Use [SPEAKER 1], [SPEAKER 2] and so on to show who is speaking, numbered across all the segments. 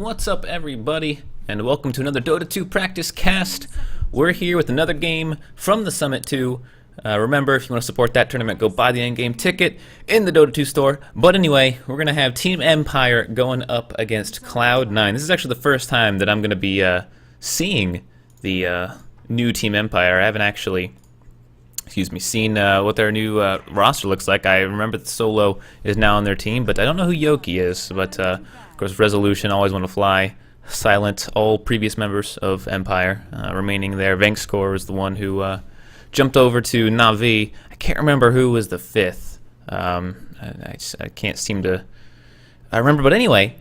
[SPEAKER 1] What's up, everybody, and welcome to another Dota 2 practice cast. We're here with another game from the Summit 2. Remember, if you want to support that tournament, go buy the in-game ticket in the Dota 2 store. But anyway, we're going to have Team Empire going up against Cloud9. This is actually the first time that I'm going to be seeing the new Team Empire. I haven't actually seen what their new roster looks like. I remember that Solo is now on their team, but I don't know who Yoki is. But of course, Resolution, Always Want to Fly, Silent, all previous members of Empire remaining there. Venkskor is the one who jumped over to Na'Vi. I can't remember who was the fifth. I can't seem to remember. But anyway,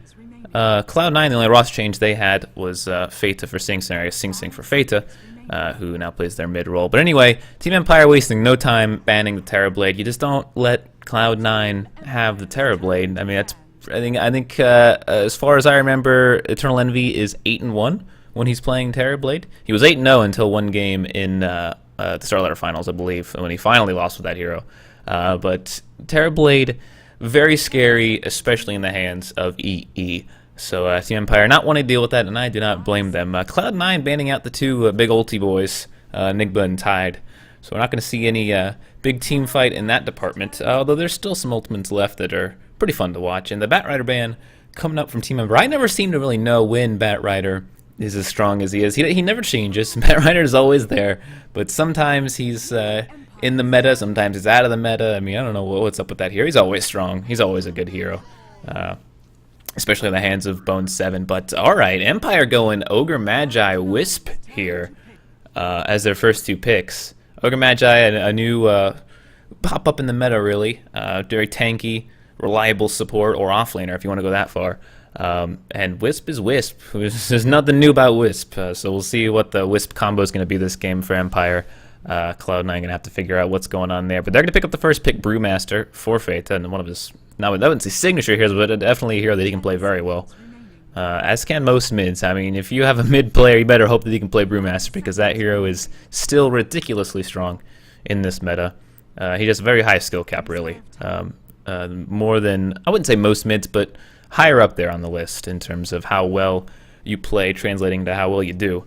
[SPEAKER 1] Cloud9, the only roster change they had was Feta for Sing Sing, or Sing Sing for Feta. Who now plays their mid role. But anyway, Team Empire wasting no time banning the Terrorblade. You just don't let Cloud9 have the Terrorblade. I mean, that's I think as far as I remember, Eternal Envy is 8-1 when he's playing Terrorblade. He was 8-0 until one game in the Starlighter Finals, I believe, when he finally lost with that hero. But Terrorblade, very scary, especially in the hands of EE. So Team Empire not wanting to deal with that, and I do not blame them. Cloud9 banning out the two big ulti boys, Nigba and Tide. So we're not going to see any big team fight in that department, although there's still some ultimates left that are pretty fun to watch. And the Batrider ban coming up from Team Empire. I never seem to really know when Batrider is as strong as he is. He never changes. Batrider is always there, but sometimes he's in the meta, sometimes he's out of the meta. I mean, I don't know what's up with that hero. He's always strong. He's always a good hero. Especially in the hands of Bone 7. But alright, Empire going Ogre Magi Wisp here as their first two picks. Ogre Magi, a new pop-up in the meta, really. Very tanky, reliable support, or offlaner if you want to go that far. And Wisp is Wisp. There's nothing new about Wisp. So we'll see what the Wisp combo is going to be this game for Empire. Cloud9 going to have to figure out what's going on there. But they're going to pick up the first pick, Brewmaster, for Feta, and one of his... Now, that wouldn't say signature heroes, but definitely a hero that he can play very well. As can most mids. I mean, if you have a mid player, you better hope that he can play Brewmaster, because that hero is still ridiculously strong in this meta. He has a very high skill cap, really. More than, I wouldn't say most mids, but higher up there on the list in terms of how well you play, translating to how well you do.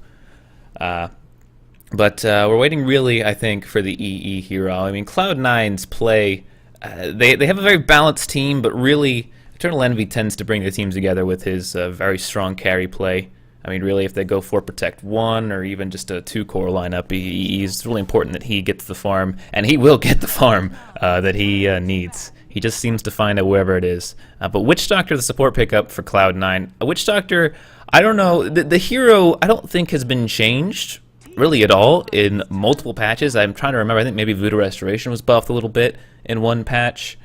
[SPEAKER 1] But we're waiting, really, I think, for the EE hero. I mean, Cloud9's play... They have a very balanced team, but really, Eternal Envy tends to bring the teams together with his very strong carry play. I mean, really, if they go for Protect 1 or even just a 2-core lineup, it's really important that he gets the farm, and he will get the farm that he needs. He just seems to find it wherever it is. But Witch Doctor, the support pickup for Cloud9. Witch Doctor, I don't know, the hero I don't think has been changed really at all in multiple patches. I'm trying to remember. I think maybe Voodoo Restoration was buffed a little bit in one patch.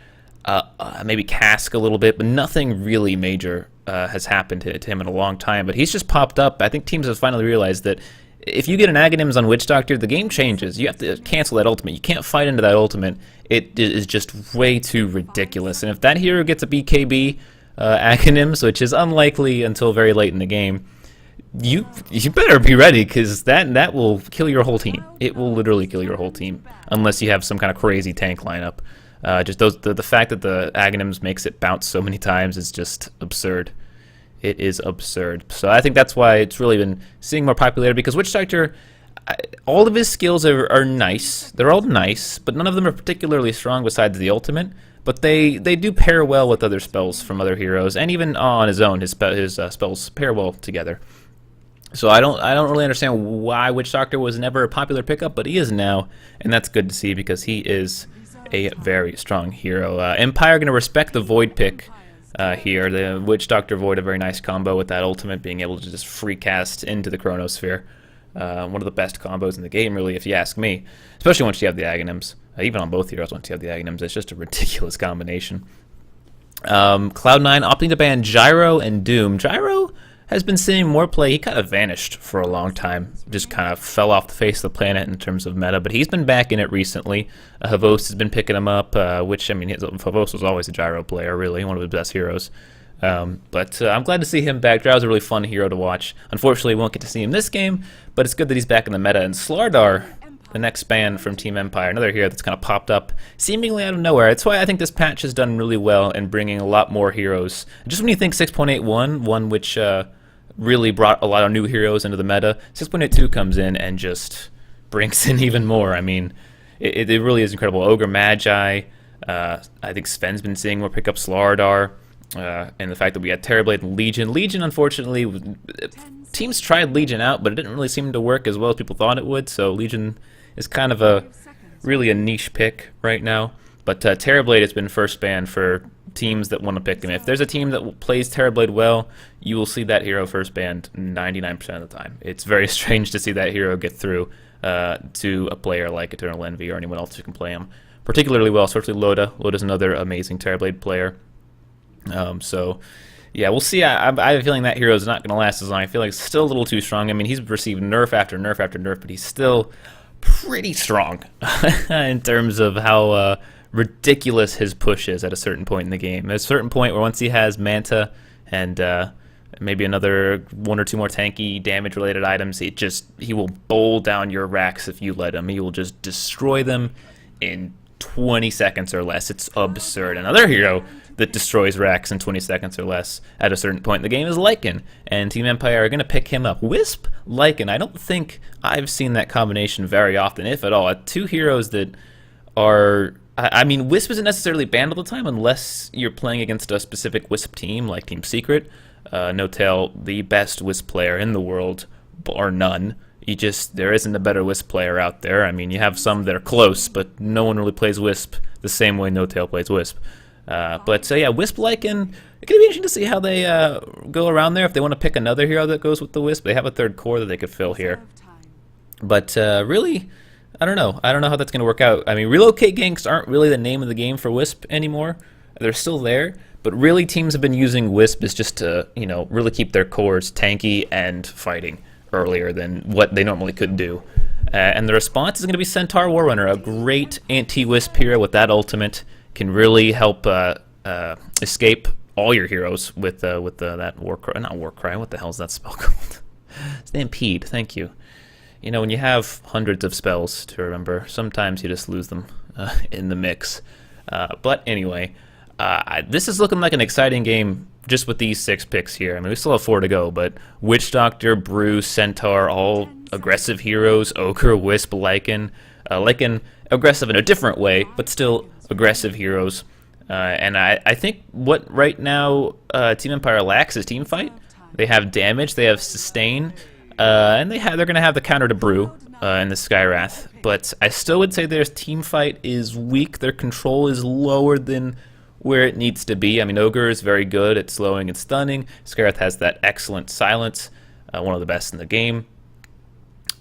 [SPEAKER 1] Maybe Cask a little bit, but nothing really major has happened to him in a long time. But he's just popped up. I think teams have finally realized that if you get an Aghanims on Witch Doctor, the game changes. You have to cancel that ultimate. You can't fight into that ultimate. It is just way too ridiculous. And if that hero gets a BKB Aghanims, which is unlikely until very late in the game, you better be ready, because that will kill your whole team. It will literally kill your whole team unless you have some kind of crazy tank lineup. Just the fact that the Aghanims makes it bounce so many times is just absurd. It is absurd. So I think that's why it's really been seeing more popularity, because Witch Doctor, all of his skills are nice. They're all nice, but none of them are particularly strong besides the ultimate. But they do pair well with other spells from other heroes, and even on his own, his spells pair well together. So I don't really understand why Witch Doctor was never a popular pickup, but he is now, and that's good to see, because he is a very strong hero. Empire going to respect the Void pick here. The Witch Doctor Void, a very nice combo with that ultimate, being able to just free cast into the Chronosphere. One of the best combos in the game, really, if you ask me, especially once you have the Aghanims. Even on both heroes, once you have the Aghanims, it's just a ridiculous combination. Cloud9 opting to ban Gyro and Doom. Gyro has been seeing more play. He kind of vanished for a long time. Just kind of fell off the face of the planet in terms of meta, but he's been back in it recently. Havos has been picking him up, which, I mean, Havos was always a Gyro player, really, one of his best heroes. But I'm glad to see him back. Gyro's a really fun hero to watch. Unfortunately, we won't get to see him this game, but it's good that he's back in the meta. And Slardar, the next ban from Team Empire, another hero that's kind of popped up seemingly out of nowhere. That's why I think this patch has done really well in bringing a lot more heroes. Just when you think 6.81, one which really brought a lot of new heroes into the meta, 6.82 comes in and just brings in even more. I mean, it really is incredible. Ogre Magi, I think Sven's been seeing more pick up Slardar, and the fact that we had Terrorblade and Legion. Legion, unfortunately, teams tried Legion out, but it didn't really seem to work as well as people thought it would, so Legion is kind of really a niche pick right now. But Terrorblade has been first banned for teams that want to pick him. If there's a team that plays Terrorblade well, you will see that hero first banned 99% of the time. It's very strange to see that hero get through to a player like Eternal Envy or anyone else who can play him particularly well, especially Loda. Loda's another amazing Terrorblade player. So, yeah, we'll see. I have a feeling that hero is not going to last as long. I feel like it's still a little too strong. I mean, he's received nerf after nerf after nerf, but he's still pretty strong in terms of how ridiculous his push is at a certain point in the game. At a certain point where once he has Manta and maybe another one or two more tanky damage-related items, he will bowl down your racks if you let him. He will just destroy them in 20 seconds or less. It's absurd. Another hero that destroys racks in 20 seconds or less at a certain point in the game is Lycan, and Team Empire are going to pick him up. Wisp, Lycan, I don't think I've seen that combination very often, if at all. Two heroes that are... I mean, Wisp isn't necessarily banned all the time unless you're playing against a specific Wisp team like Team Secret. No-Tail, the best Wisp player in the world, bar none. There isn't a better Wisp player out there. I mean, you have some that are close, but no one really plays Wisp the same way No-Tail plays Wisp. But yeah, Wisp Lycan, it's going to be interesting to see how they go around there. If they want to pick another hero that goes with the Wisp, they have a third core that they could fill here. But really, I don't know. I don't know how that's going to work out. I mean, relocate ganks aren't really the name of the game for Wisp anymore. They're still there, but really teams have been using Wisp as just to, really keep their cores tanky and fighting earlier than what they normally could do. And the response is going to be Centaur Warrunner, a great anti-Wisp hero with that ultimate. Can really help escape all your heroes with that Warcry. Not Warcry, what the hell is that spell called? Stampede, thank you. When you have hundreds of spells to remember, sometimes you just lose them in the mix. But anyway, this is looking like an exciting game just with these 6 picks here. I mean, we still have 4 to go, but Witch Doctor, Brew, Centaur, all aggressive heroes, Ogre, Wisp, Lycan. Lycan, aggressive in a different way, but still aggressive heroes. And I think what right now Team Empire lacks is team fight. They have damage, they have sustain, and they're going to have the counter to Brew in the Skywrath. But I still would say their team fight is weak. Their control is lower than where it needs to be. I mean, Ogre is very good at slowing and stunning. Skywrath has that excellent silence, one of the best in the game.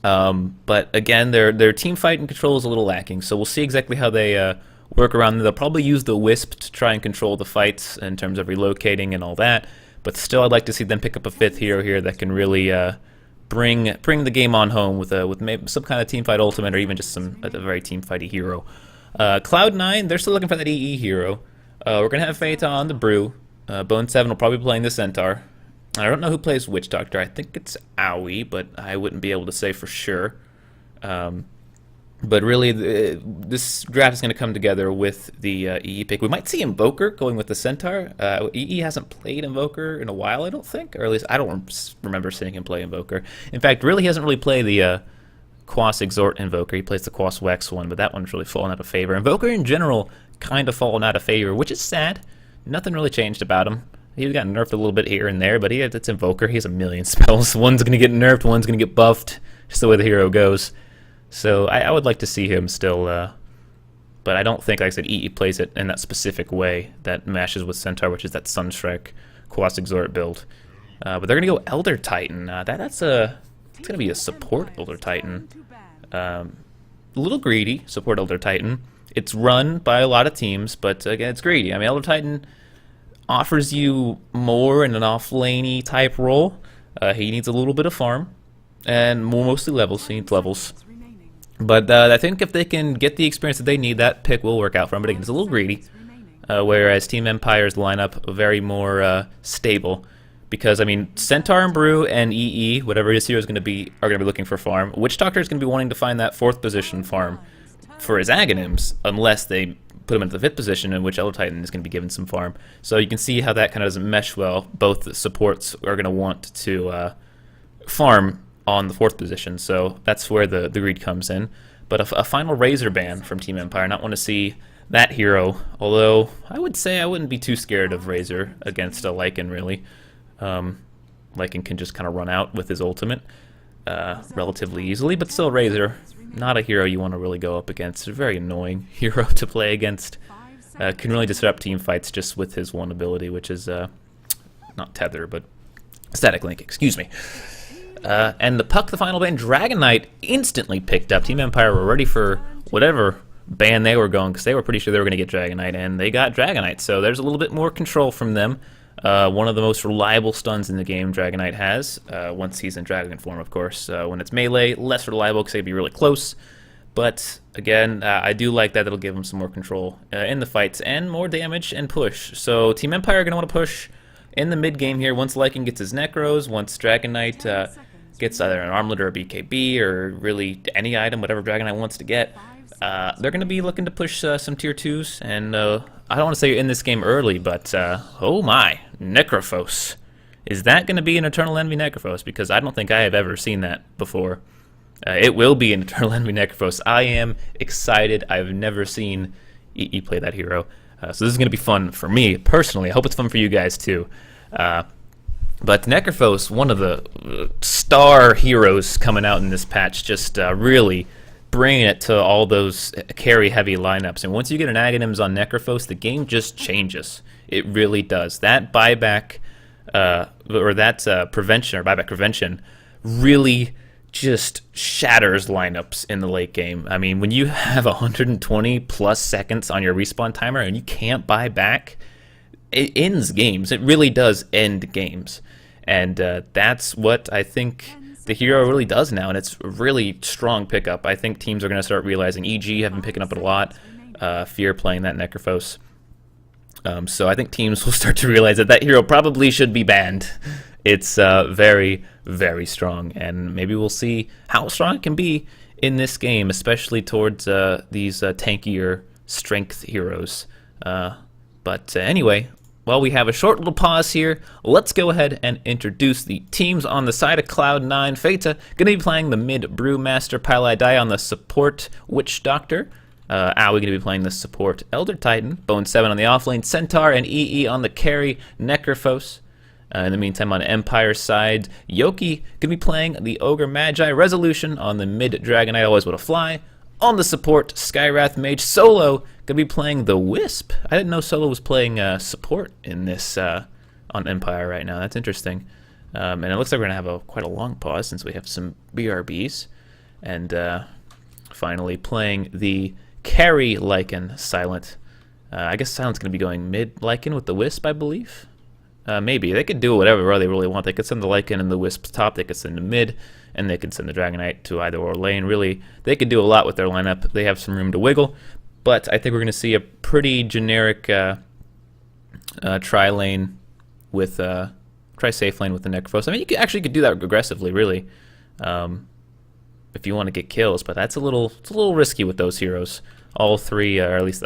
[SPEAKER 1] But again, their team fight and control is a little lacking. So we'll see exactly how they work around. They'll probably use the Wisp to try and control the fights in terms of relocating and all that. But still, I'd like to see them pick up a 5th hero here that can really bring the game on home with maybe some kind of team fight ultimate or even just a very team fighty hero. Cloud9, they're still looking for that EE hero. We're gonna have Phaeton on the Brew. Bone 7 will probably be playing the Centaur. I don't know who plays Witch Doctor. I think it's Owie, but I wouldn't be able to say for sure. But really, this draft is going to come together with the EE pick. We might see Invoker going with the Centaur. EE hasn't played Invoker in a while, I don't think. Or at least I don't remember seeing him play Invoker. In fact, really he hasn't really played the Quas Exhort Invoker. He plays the Quas Wex one, but that one's really fallen out of favor. Invoker in general kind of fallen out of favor, which is sad. Nothing really changed about him. He got nerfed a little bit here and there, but it's Invoker. He has a million spells. One's going to get nerfed, one's going to get buffed. Just the way the hero goes. So I would like to see him still, but I don't think, like I said, EE plays it in that specific way that matches with Centaur, which is that Sunstrike Quas Exhort build. But they're going to go Elder Titan. It's going to be a support Elder Titan. A little greedy, support Elder Titan. It's run by a lot of teams, but again, it's greedy. I mean, Elder Titan offers you more in an off-laney type role. He needs a little bit of farm, and mostly levels. He needs levels. But I think if they can get the experience that they need, that pick will work out for him. But again, it's a little greedy, whereas Team Empire's lineup very more stable. Because, I mean, Centaur and Brew and EE, whatever his hero is going to be, are going to be looking for farm. Witch Doctor is going to be wanting to find that 4th position farm for his Aghanims, unless they put him into the 5th position, in which Elder Titan is going to be given some farm. So you can see how that kind of doesn't mesh well. Both the supports are going to want to farm on the 4th position, so that's where the greed comes in. But a final Razor ban from Team Empire, not want to see that hero, although I would say I wouldn't be too scared of Razor against a Lycan, really. Lycan can just kind of run out with his ultimate relatively easily, but still Razor, not a hero you want to really go up against. A very annoying hero to play against. Can really disrupt team fights just with his one ability, which is not Tether, but Static Link, excuse me. And the Puck, the final ban, Dragon Knight instantly picked up. Team Empire were ready for whatever ban they were going, because they were pretty sure they were going to get Dragon Knight, and they got Dragon Knight, so there's a little bit more control from them. One of the most reliable stuns in the game Dragon Knight has, once he's in Dragon form, of course. When it's melee, less reliable because they'd be really close. But, again, I do like that. It'll give him some more control in the fights and more damage and push. So Team Empire are going to want to push in the mid-game here. Once Lycan gets his Necros, once Dragon Knight gets either an Armlet or a BKB, or really any item, whatever Dragon Knight wants to get, they're going to be looking to push some tier 2s, and I don't want to say in this game early, but oh my, Necrophos. Is that going to be an Eternal Envy Necrophos? Because I don't think I have ever seen that before. It will be an Eternal Envy Necrophos. I am excited. I've never seen EE play that hero. So this is going to be fun for me, personally. I hope it's fun for you guys, too. But Necrophos, one of the star heroes coming out in this patch, just really bringing it to all those carry-heavy lineups. And once you get an Aghanims on Necrophos, the game just changes. It really does. That buyback, or that prevention, or buyback prevention, really just shatters lineups in the late game. I mean, when you have 120 plus seconds on your respawn timer and you can't buy back, it ends games. It really does end games. And that's what I think the hero really does now, and it's a really strong pickup. I think teams are going to start realizing. EG have been picking up it a lot. Fear playing that Necrophos. So I think teams will start to realize that that hero probably should be banned. It's very, very strong, and maybe we'll see how strong it can be in this game, especially towards these tankier strength heroes. But anyway, while we have a short little pause here, let's go ahead and introduce the teams on the side of Cloud9. Feta going to be playing the mid Brewmaster, Palai on the support Witch Doctor. Aoi going to be playing the support Elder Titan, Bone7 on the offlane, Centaur and EE on the carry, Necrophos. In the meantime, on Empire's side, Yoki going to be playing the Ogre Magi, Resolution on the mid Dragon Knight, Always Will Fly. On the support, Skywrath Mage, Solo going to be playing the Wisp. I didn't know Solo was playing support in this on Empire right now. That's interesting. And it looks like we're going to have quite a long pause since we have some BRBs. And finally playing the carry Lycan, Silent. I guess Silent's going to be going mid Lycan with the Wisp, I believe. Maybe. They could do whatever they really want. They could send the Lycan and the Wisp top. They could send the mid, and they could send the Dragon Knight to either or lane. Really, they could do a lot with their lineup. They have some room to wiggle, but I think we're going to see a pretty generic tri lane with tri safe lane with the Necrophos. I mean, you actually could do that aggressively, really, if you want to get kills. But it's a little risky with those heroes. All three, or at least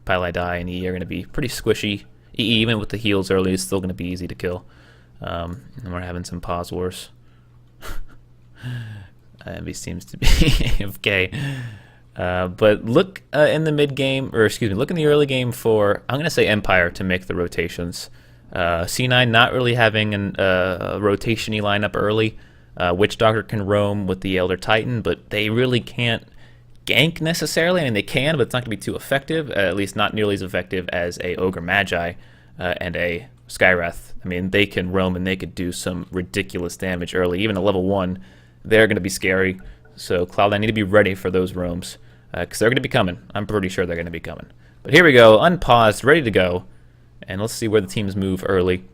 [SPEAKER 1] Palai and E, are going to be pretty squishy. Even with the heals early, it's still going to be easy to kill. And we're having some pause wars. Envy seems to be AFK. But look in the mid game, or excuse me, look in the early game for, I'm going to say Empire to make the rotations. C9 not really having a rotation-y lineup early. Witch Doctor can roam with the Elder Titan, but they really can't gank necessarily. I mean, they can, but it's not going to be too effective, at least not nearly as effective as a Ogre Magi and a Skywrath. I mean, they can roam and they could do some ridiculous damage early. Even at level 1, they're going to be scary. So Cloud9 need to be ready for those roams, because they're going to be coming. I'm pretty sure they're going to be coming. But here we go, unpaused, ready to go. And let's see where the teams move early.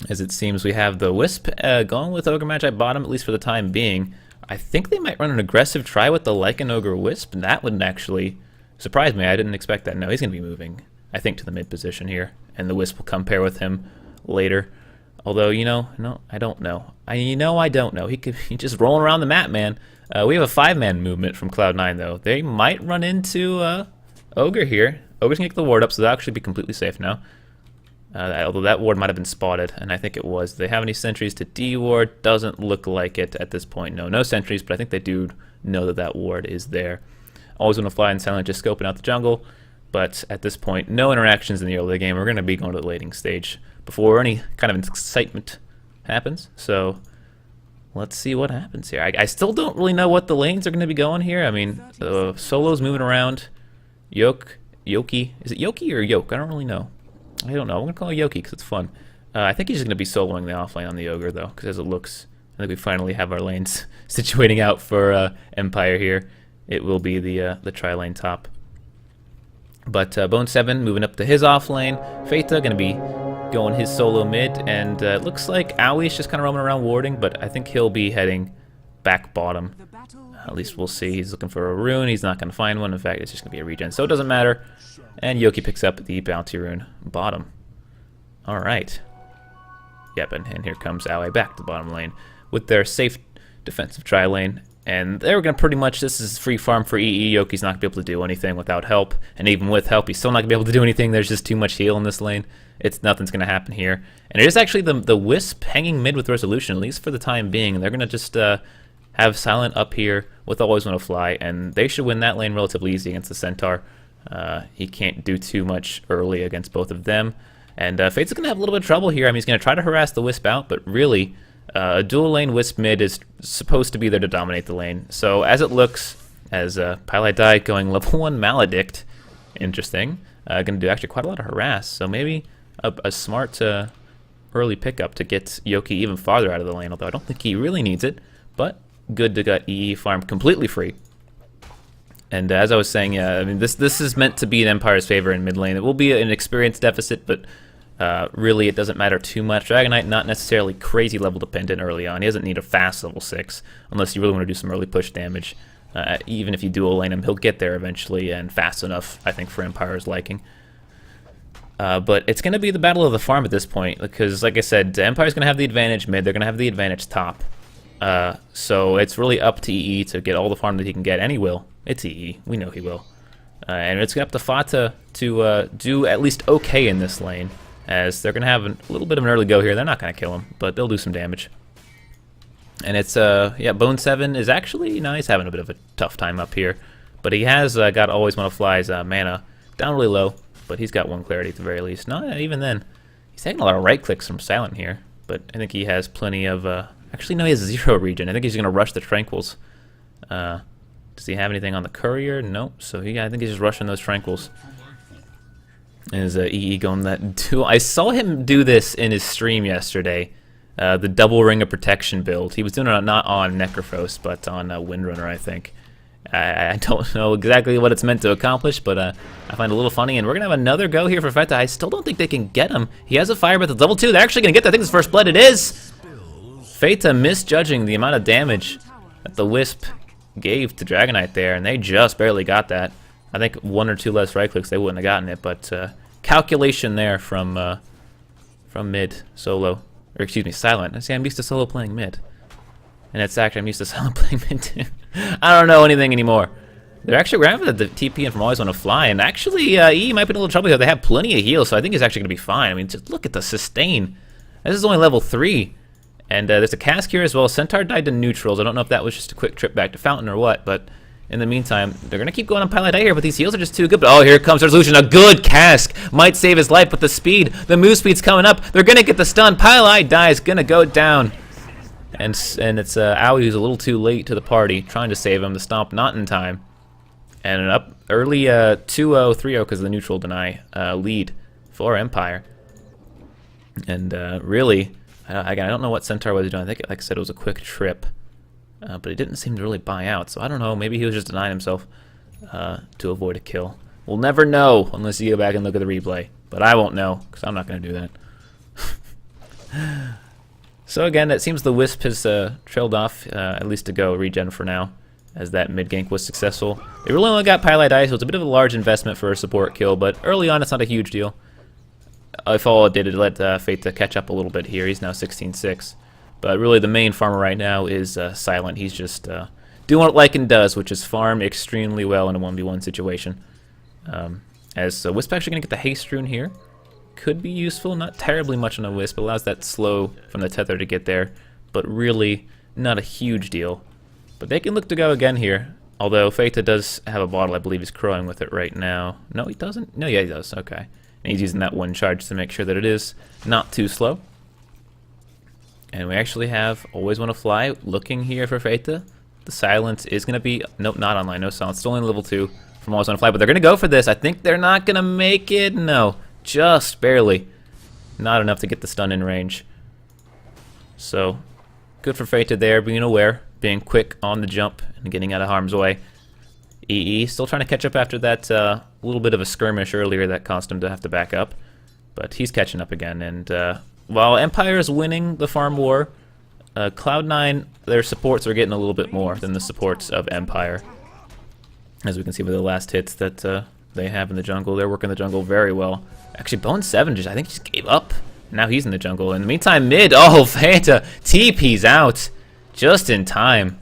[SPEAKER 1] As it seems we have the Wisp going with Ogre Magi bottom, at least for the time being. I think they might run an aggressive try with the Lycan Ogre Wisp, and that wouldn't actually surprise me. I didn't expect that. No, he's going to be moving, I think, to the mid position here, and the Wisp will come pair with him later. Although, no, I don't know. I don't know. He's just rolling around the map, man. We have a 5-man movement from Cloud9, though. They might run into Ogre here. Ogre's gonna get the ward up, so they'll actually be completely safe now. Although that ward might have been spotted, and I think it was. Do they have any sentries to D-ward? Doesn't look like it at this point. No sentries, but I think they do know that that ward is there. Always want to fly and silent, just scoping out the jungle. But at this point, no interactions in the early game. We're going to be going to the lating stage before any kind of excitement happens. So let's see what happens here. I still don't really know what the lanes are going to be going here. I mean, Solo's moving around. Yoki. Is it Yoki or Yoke? I don't really know. I don't know. I'm going to call it Yoki because it's fun. I think he's just going to be soloing the offlane on the Ogre, though, because as it looks, I think we finally have our lanes situating out for Empire here. It will be the tri-lane top. But Bone7 moving up to his offlane. Feta going to be going his solo mid, and it looks like Owie's just kind of roaming around warding, but I think he'll be heading back bottom. At least we'll see. He's looking for a rune. He's not going to find one. In fact, it's just going to be a regen, so it doesn't matter. And Yoki picks up the bounty rune bottom. All right. Yep, and here comes Owie back to bottom lane with their safe defensive tri-lane. And they're going to pretty much, this is free farm for EE. Yoki's not going to be able to do anything without help. And even with help, he's still not going to be able to do anything. There's just too much heal in this lane. Nothing's going to happen here. And it is actually the Wisp hanging mid with Resolution, at least for the time being. They're going to just have Silent up here with Always Want to Fly. And they should win that lane relatively easy against the Centaur. He can't do too much early against both of them. And Fate's going to have a little bit of trouble here. I mean, he's going to try to harass the Wisp out, but really, a dual lane Wisp mid is supposed to be there to dominate the lane. So as it looks, as Pylite Die going level 1 Maledict, interesting, going to do actually quite a lot of harass. So maybe a smart early pickup to get Yoki even farther out of the lane, although I don't think he really needs it, but good to get EE farm completely free. And as I was saying, yeah, I mean, this is meant to be in Empire's favor in mid lane. It will be an experience deficit, but really it doesn't matter too much. Dragon Knight not necessarily crazy level dependent early on. He doesn't need a fast level 6 unless you really want to do some early push damage. Even if you dual lane him, he'll get there eventually and fast enough, I think, for Empire's liking. But it's going to be the battle of the farm at this point because, like I said, Empire's going to have the advantage mid. They're going to have the advantage top. So it's really up to EE to get all the farm that he can get, and he will. It's EE. We know he will. And it's up to Fata to do at least okay in this lane, as they're going to have a little bit of an early go here. They're not going to kill him, but they'll do some damage. And it's, yeah, Bone7 is actually, he's having a bit of a tough time up here. But he has got Always Want to Fly's mana down really low, but he's got 1 clarity at the very least. Not even then. He's taking a lot of right clicks from Silent here, but I think he has plenty of, actually, no, he has 0 regen. I think he's going to rush the Tranquils. Does he have anything on the courier? Nope. So I think he's just rushing those Tranquils. Is EE going that duel? I saw him do this in his stream yesterday. The double ring of protection build. He was doing it not on Necrophos, but on Windrunner, I think. I don't know exactly what it's meant to accomplish, but I find it a little funny. And we're gonna have another go here for Feta. I still don't think they can get him. He has a fire breath at level 2. They're actually gonna get that. I think it's first blood. It is. Feta misjudging the amount of damage that the Wisp gave to Dragon Knight there, and they just barely got that. I think 1 or 2 less right clicks, they wouldn't have gotten it, but calculation there from mid solo, or excuse me, Silent. See, I'm used to solo playing mid, and it's actually I'm used to Silent playing mid too. I don't know anything anymore. They're actually grabbing the TP and from Always Want to Fly, and actually E might be in a little trouble here. They have plenty of heal, so I think he's actually going to be fine. I mean, just look at the sustain. This is only level 3. And there's a cask here as well. Centaur died to neutrals. I don't know if that was just a quick trip back to Fountain or what, but in the meantime, they're going to keep going on Pylite here, but these heals are just too good. But, oh, here comes Resolution. A good cask might save his life, but the speed, the move speed's coming up. They're going to get the stun. Pylite Die is going to go down. And it's Owie who's a little too late to the party, trying to save him. The stomp not in time. And an up early 2-0, 3-0 because of the neutral deny lead for Empire. And really, I don't know what Centaur was doing. I think, like I said, it was a quick trip. But he didn't seem to really buy out. So I don't know. Maybe he was just denying himself to avoid a kill. We'll never know unless you go back and look at the replay. But I won't know because I'm not going to do that. So again, it seems the Wisp has trailed off, at least to go regen for now, as that mid gank was successful. They really only got Pylite Die, so it's a bit of a large investment for a support kill. But early on, it's not a huge deal. if all it did, it let Fate to catch up a little bit here. He's now 16-6. But really, the main farmer right now is Silent. He's just doing what Lycan does, which is farm extremely well in a 1v1 situation. As Wisp actually going to get the haste rune here. Could be useful, not terribly much on a Wisp. Allows that slow from the tether to get there, but really not a huge deal. But they can look to go again here. Although Feta does have a bottle, I believe he's crowing with it right now. No, he doesn't? No, yeah, he does. Okay. And he's using that one charge to make sure that it is not too slow. And we actually have Always Want to Fly looking here for Feta. The silence is going to be... Nope, not online. No silence. Still only level 2 from Always Want to Fly. But they're going to go for this. I think they're not going to make it. No, just barely. Not enough to get the stun in range. So, good for Feta there, being aware, being quick on the jump, and getting out of harm's way. EE still trying to catch up after that little bit of a skirmish earlier that caused him to have to back up. But he's catching up again. And while Empire is winning the farm war, Cloud9, their supports are getting a little bit more than the supports of Empire. As we can see with the last hits that they have in the jungle. They're working the jungle very well. Actually, Bone7 just, I think, just gave up. Now he's in the jungle. In the meantime, mid, oh, Fanta, TP's out just in time.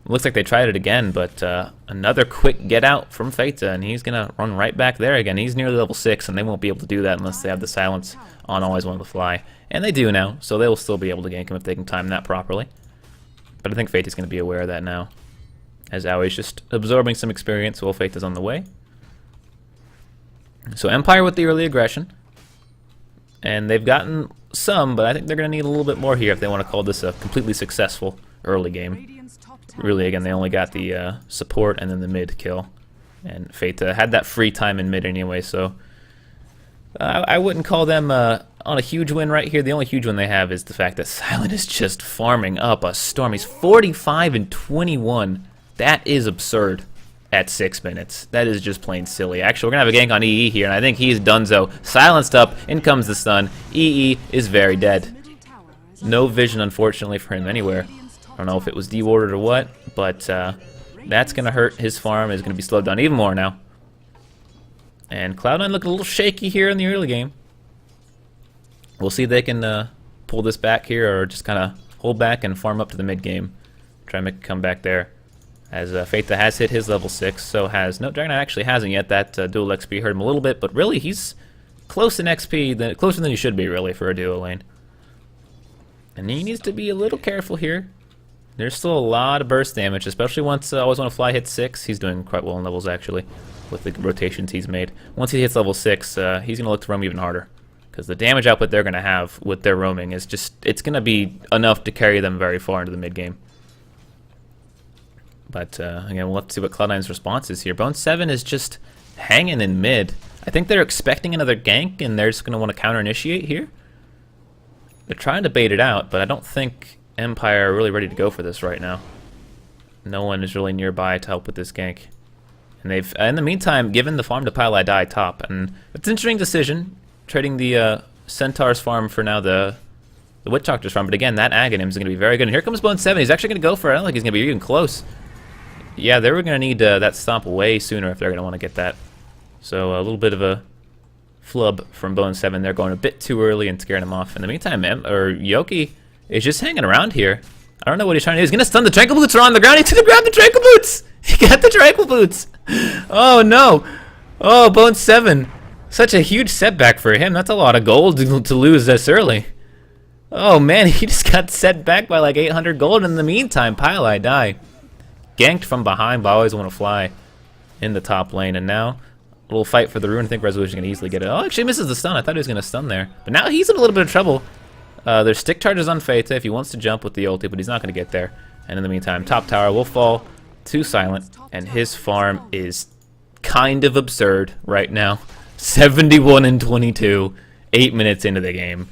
[SPEAKER 1] Looks like they tried it again, but another quick get out from Feta, and he's going to run right back there again. He's nearly level 6, and they won't be able to do that unless they have the silence on Always Want to Fly. And they do now, so they will still be able to gank him if they can time that properly. But I think Feta's going to be aware of that now, as Aui's just absorbing some experience while Feta's on the way. So Empire with the early aggression, and they've gotten some, but I think they're going to need a little bit more here if they want to call this a completely successful early game. Really, again, they only got the support and then the mid kill. And Feta had that free time in mid anyway, so I wouldn't call them on a huge win right here. The only huge win they have is the fact that Silent is just farming up a storm. He's 45 and 21. That is absurd at 6 minutes. That is just plain silly. Actually, we're going to have a gank on EE here, and I think he's donezo. Silenced up, in comes the stun. EE is very dead. No vision, unfortunately, for him anywhere. I don't know if it was dewarded or what, but that's going to hurt. His farm is going to be slowed down even more now. And Cloud9 looking a little shaky here in the early game. We'll see if they can pull this back here or just kind of hold back and farm up to the mid game. Try and make a comeback there. As Feta has hit his level 6, so has... No, Dragon Knight actually hasn't yet. That dual XP hurt him a little bit, but really he's close in XP, closer than he should be really for a duo lane. And he needs to be a little careful here. There's still a lot of burst damage, especially once Always Want to Fly hits 6. He's doing quite well in levels, actually, with the rotations he's made. Once he hits level 6, he's going to look to roam even harder. Because the damage output they're going to have with their roaming is just... It's going to be enough to carry them very far into the mid-game. But, again, we'll have to see what Cloud9's response is here. Bone7 is just hanging in mid. I think they're expecting another gank, and they're just going to want to counter-initiate here. They're trying to bait it out, but I don't think Empire are really ready to go for this right now. No one is really nearby to help with this gank. And they've, in the meantime, given the farm to Pile I Die top. And it's an interesting decision, trading the Centaur's farm for now the Witch Doctor's farm. But again, that Aghanim is going to be very good. And here comes Bone7. He's actually going to go for it. I don't think he's going to be even close. Yeah, they were going to need that stomp way sooner if they're going to want to get that. So a little bit of a flub from Bone7. They're going a bit too early and scaring him off. In the meantime, Yoki is just hanging around here. I don't know what he's trying to do. He's going to stun. The Tranquil Boots are on the ground. He's going to grab the Tranquil Boots. He got the Tranquil Boots. Oh, no. Oh, Bone7. Such a huge setback for him. That's a lot of gold to lose this early. Oh, man. He just got set back by like 800 gold. In the meantime, Pile I Die ganked from behind, but I Always Want to Fly in the top lane. And now, a little fight for the rune. I think Resolution is going to easily get it. Oh, actually misses the stun. I thought he was going to stun there. But now he's in a little bit of trouble. There's stick charges on Feta if he wants to jump with the ulti, but he's not going to get there. And in the meantime, top tower will fall to Silent, and his farm is kind of absurd right now. 71 and 22, 8 minutes into the game.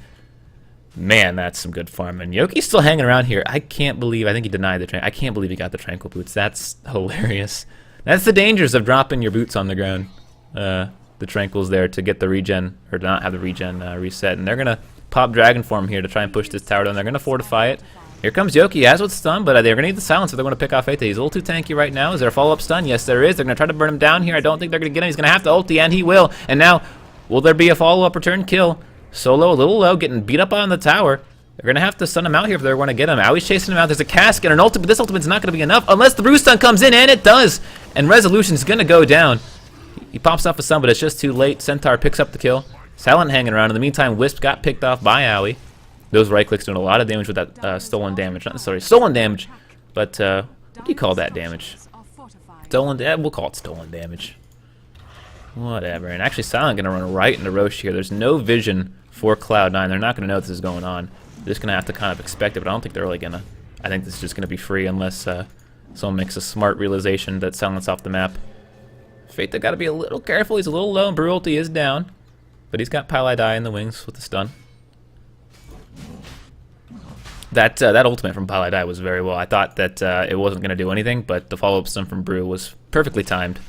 [SPEAKER 1] Man, that's some good farm. And Yoki's still hanging around here. I can't believe, I think he denied the I can't believe he got the Tranquil Boots. That's hilarious. That's the dangers of dropping your boots on the ground. The Tranquil's there to get the regen, or to not have the regen reset. And they're going to pop Dragon Form here to try and push this tower down. They're going to fortify it. Here comes Yoki, as with stun, but they're going to need the silence if they're going to pick off Feta. He's a little too tanky right now. Is there a follow-up stun? Yes, there is. They're going to try to burn him down here. I don't think they're going to get him. He's going to have to ulti, and he will. And now Will there be a follow-up return kill? Solo a little low, getting beat up on the tower. They're going to have to stun him out here if they're going to get him. Aui's chasing him out. There's a cask and an ultimate. This ultimate's not going to be enough unless the brew stun comes in, and it does. And Resolution's going to go down. He pops off a stun, but it's just too late. Centaur picks up the kill. Silent hanging around. In the meantime, Wisp got picked off by Aui. Those right clicks doing a lot of damage with that stolen damage. Not necessarily stolen damage, but what do you call that damage? Stolen damage? We'll call it stolen damage. Whatever. And actually, Silent going to run right into Roche here. There's no vision for Cloud9. They're not going to know this is going on. They're just going to have to kind of expect it, but I don't think they're really going to. I think this is just going to be free unless someone makes a smart realization that Silent's off the map. Fate, got to be a little careful. He's a little low, and Brew ulti is down. But he's got Pile Die in the wings with the stun. That ultimate from Pile Die was very well. I thought that it wasn't going to do anything, but the follow-up stun from Brew was perfectly timed.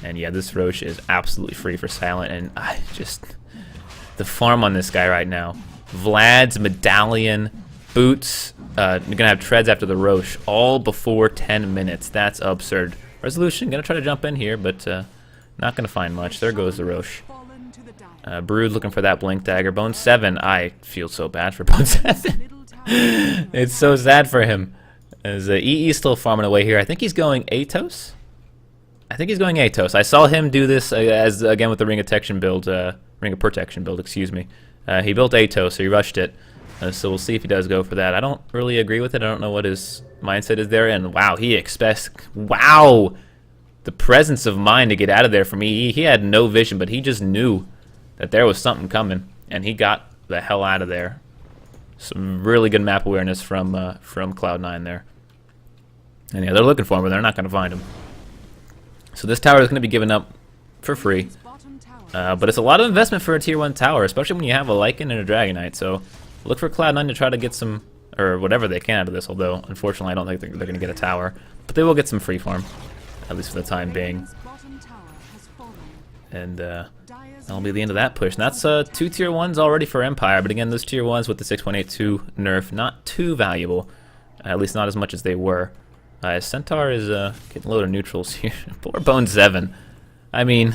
[SPEAKER 1] And yeah, this Roche is absolutely free for Silent, and I just... The farm on this guy right now. Vlad's, Medallion, Boots, you're going to have Treads after the Roche, all before 10 minutes. That's absurd. Resolution, going to try to jump in here, but not going to find much. There goes the Roche. Brood looking for that Blink Dagger. Bone 7, I feel so bad for Bone 7. It's so sad for him. As EE still farming away here. I think he's going Atos. I saw him do this as again with the Ring of Protection build. Ring of Protection build, excuse me. He built Atos, so he rushed it. So we'll see if he does go for that. I don't really agree with it. I don't know what his mindset is there. And wow, he expects... Wow! The presence of mind to get out of there from EE. He had no vision, but he just knew that there was something coming. And he got the hell out of there. Some really good map awareness from Cloud9 there. And yeah, they're looking for him, but they're not going to find him. So this tower is going to be given up for free. But it's a lot of investment for a tier 1 tower, especially when you have a Lycan and a Dragonite. So look for Cloud9 to try to get some, or whatever they can out of this, although unfortunately I don't think they're going to get a tower. But they will get some free farm, at least for the time being. And that'll be the end of that push. And that's 2 tier 1s already for Empire, but again, those tier 1s with the 6.82 nerf, not too valuable, at least not as much as they were. Centaur is getting a load of neutrals here. Poor Bone 7. I mean...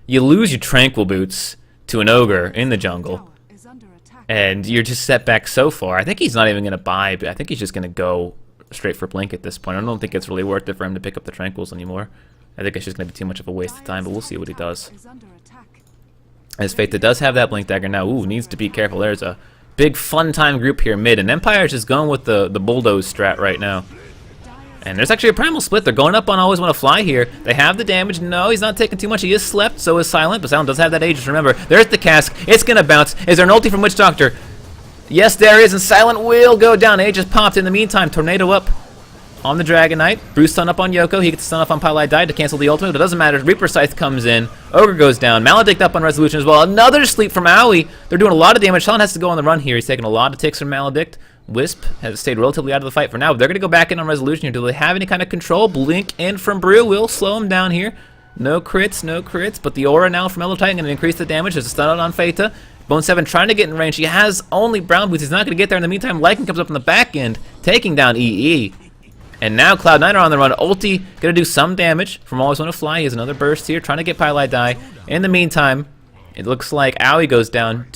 [SPEAKER 1] You lose your Tranquil Boots to an Ogre in the jungle, and you're just set back so far. I think he's not even going to buy, but I think he's just going to go straight for Blink at this point. I don't think it's really worth it for him to pick up the Tranquils anymore. I think it's just going to be too much of a waste of time, but we'll see what he does. As Fate that does have that Blink Dagger now, ooh, needs to be careful. There's a big fun time group here mid, and Empire is just going with the bulldoze strat right now. And there's actually a Primal Split. They're going up on Always Want to Fly here. They have the damage. No, he's not taking too much. He is slept, so is Silent. But Silent does have that Aegis. Remember, there's the cask. It's going to bounce. Is there an ulti from Witch Doctor? Yes, there is, and Silent will go down. Aegis popped. In the meantime, Tornado up on the Dragonite. Bruce stun up on Yoko. He gets stun up on Pile Die to cancel the ultimate, but it doesn't matter. Reaper Scythe comes in. Ogre goes down. Maledict up on Resolution as well. Another sleep from Aui. They're doing a lot of damage. Silent has to go on the run here. He's taking a lot of ticks from Maledict. Wisp has stayed relatively out of the fight for now. They're going to go back in on Resolution here. Do they have any kind of control? Blink in from Brew will slow him down here. No crits, but the aura now from Elo Titan going to increase the damage. There's a stun out on Feta. Bone 7 trying to get in range. He has only Brown Boots. He's not going to get there. In the meantime, Lycan comes up in the back end, taking down EE. And now Cloud9 are on the run. Ulti going to do some damage from Always Want to Fly. He has another burst here, trying to get Pile Die. In the meantime, it looks like Aui goes down.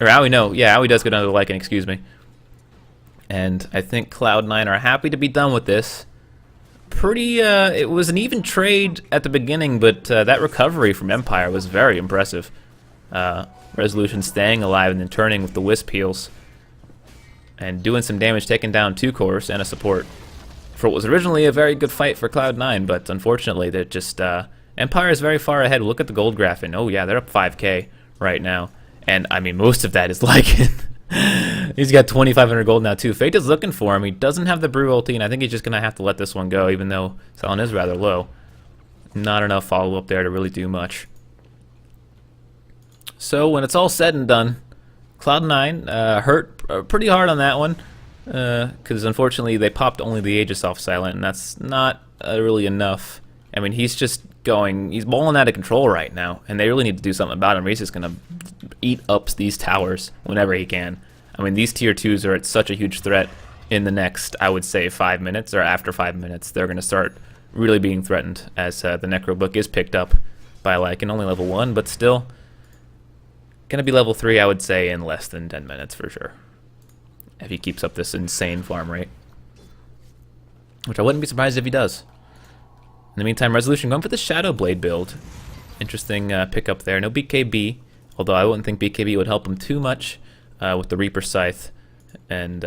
[SPEAKER 1] Or Aui, no. Yeah, Aui does go down to the Lycan, excuse me. And I think Cloud9 are happy to be done with this. It was an even trade at the beginning, but that recovery from Empire was very impressive. Resolution staying alive and then turning with the Wisp heals. And doing some damage, taking down 2 cores and a support. For what was originally a very good fight for Cloud9, but unfortunately, they're just... Empire is very far ahead. Look at the gold graph, and oh yeah, they're up 5k right now. And I mean, most of that is Lycan. He's got 2,500 gold now too. Fate is looking for him. He doesn't have the Brew ulti, and I think he's just going to have to let this one go, even though Silent is rather low. Not enough follow-up there to really do much. So when it's all said and done, Cloud9 hurt pretty hard on that one, because unfortunately they popped only the Aegis off Silent, and that's not really enough. I mean, he's balling out of control right now, and they really need to do something about him. He's just going to eat up these towers whenever he can. I mean, these tier 2s are at such a huge threat in the next, I would say, 5 minutes, or after 5 minutes. They're going to start really being threatened as the Necro book is picked up by Lycan, only level 1, but still, Gonna be level 3, I would say, in less than 10 minutes for sure. If he keeps up this insane farm rate. Which I wouldn't be surprised if he does. In the meantime, Resolution going for the Shadow Blade build. Interesting pickup there. No BKB, although I wouldn't think BKB would help him too much with the Reaper Scythe and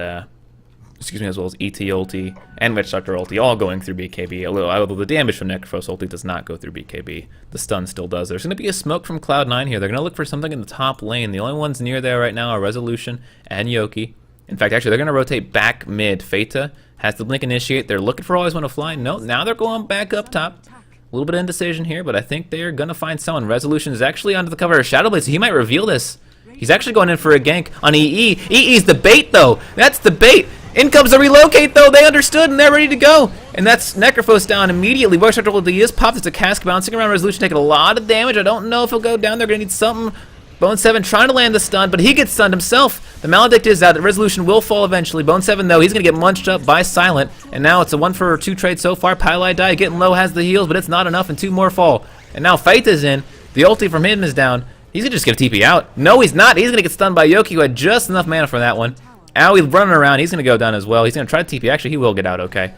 [SPEAKER 1] excuse me, as well as ET ulti and Witch Doctor ulti all going through BKB. Although the damage from Necrophos ulti does not go through BKB, the stun still does. There's going to be a smoke from Cloud9 here. They're going to look for something in the top lane. The only ones near there right now are Resolution and Yoki. In fact, actually, they're going to rotate back mid. Feta has the blink initiate. They're looking for Always Wanna Fly. No, now they're going back up top. A little bit of indecision here, but I think they're going to find someone. Resolution is actually under the cover of Shadowblade, so he might reveal this. He's actually going in for a gank on EE. EE's the bait, though. That's the bait. In comes the relocate, though. They understood, and they're ready to go. And that's Necrophos down immediately. Voice Doctor ulti is popped. It's a cask bouncing around. Resolution taking a lot of damage. I don't know if he'll go down. They're going to need something. Bone 7 trying to land the stun, but he gets stunned himself. The Maledict is out. The Resolution will fall eventually. Bone 7, though, he's going to get munched up by Silent. And now it's a 1-for-2 trade so far. Pylai die getting low, has the heals, but it's not enough, and 2 more fall. And now Faith is in. The ulti from him is down. He's going to just get a TP out. No, he's not. He's going to get stunned by Yoki, who had just enough mana for that one. Aoi's running around. He's going to go down as well. He's going to try to TP. Actually, he will get out okay.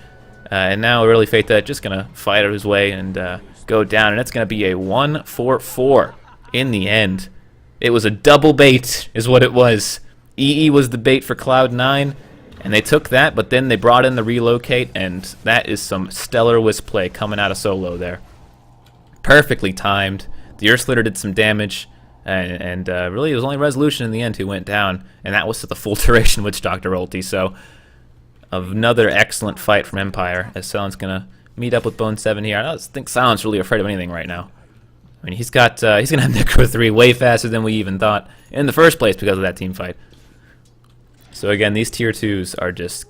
[SPEAKER 1] And now, really, Faith just going to fight his way and go down. And it's going to be a 1-4-4 in the end. It was a double bait, is what it was. EE was the bait for Cloud9, and they took that, but then they brought in the relocate, and that is some stellar Wisp play coming out of solo there. Perfectly timed. The Earthslitter did some damage, and really it was only Resolution in the end who went down, and that was to the full duration Witch Doctor ulti. So another excellent fight from Empire, as Silent's going to meet up with Bone 7 here. I don't think Silent's really afraid of anything right now. I mean, he's going to have Necro 3 way faster than we even thought in the first place because of that team fight. So again, these tier 2s are just,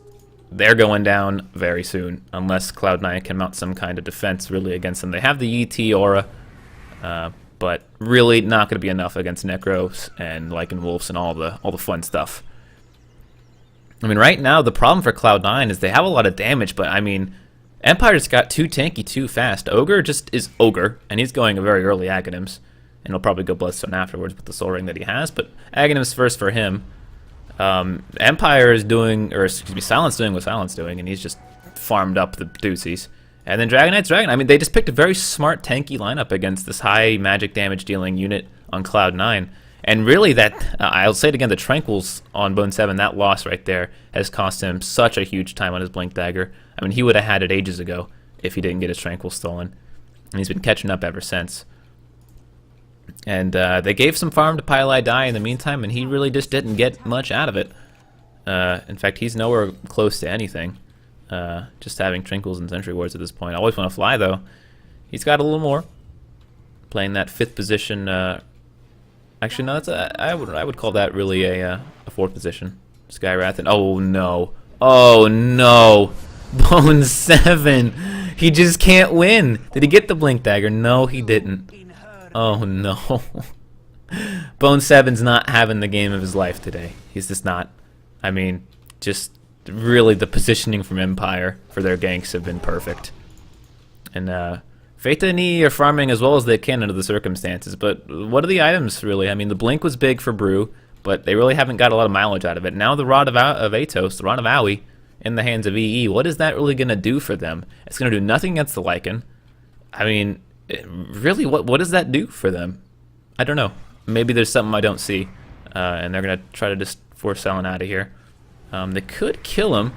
[SPEAKER 1] they're going down very soon unless Cloud9 can mount some kind of defense really against them. They have the ET aura, but really not going to be enough against Necros and Lycan Wolves and all the fun stuff. I mean, right now the problem for Cloud9 is they have a lot of damage, but I mean, Empire just got too tanky too fast. Ogre just is Ogre, and he's going a very early Aghanims, and he'll probably go Bloodstone afterwards with the Soul Ring that he has, but Aghanims first for him. Empire is doing, or excuse me, Silent's doing what Silent's doing, and he's just farmed up the doozies. And then Dragon. I mean, they just picked a very smart tanky lineup against this high magic damage dealing unit on Cloud9. And really that, I'll say it again, the Tranquils on Bone 7, that loss right there has cost him such a huge time on his Blink Dagger. I mean, he would have had it ages ago if he didn't get his Tranquil stolen. And he's been catching up ever since. And they gave some farm to Pylai Die in the meantime, and he really just didn't get much out of it. In fact, he's nowhere close to anything. Just having Tranquils and Sentry Wards at this point. Always Wanna Fly, though. He's got a little more. Playing that 5th position. Actually, no, that's I would call that really a 4th position. Skywrath, and oh no. Oh no. Bone 7. He just can't win. Did he get the Blink Dagger? No, he didn't. Oh no. Bone 7's not having the game of his life today. He's just not. I mean, just really the positioning from Empire for their ganks have been perfect. And Feta and E are farming as well as they can under the circumstances, but what are the items really? I mean, the Blink was big for Brew, but they really haven't got a lot of mileage out of it. Now the Rod of Atos, the Rod of Aoi, in the hands of EE, what is that really going to do for them? It's going to do nothing against the Lycan. I mean, really, what does that do for them? I don't know. Maybe there's something I don't see, and they're going to try to just force Silent out of here. They could kill him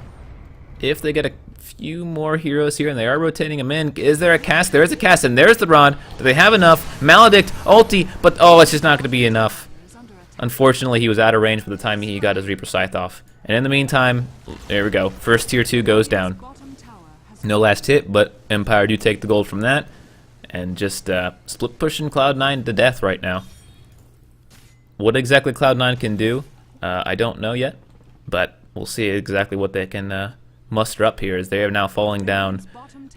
[SPEAKER 1] if they get a few more heroes here, and they are rotating him in. Is there a cast? There is a cast, and there's the Rod. Do they have enough? Maledict, ulti, but oh, it's just not going to be enough. Unfortunately, he was out of range by the time he got his Reaper Scythe off. And in the meantime, there we go. First tier 2 goes down. No last hit, but Empire do take the gold from that. And just split pushing Cloud9 to death right now. What exactly Cloud9 can do, I don't know yet. But we'll see exactly what they can muster up here, as they are now falling down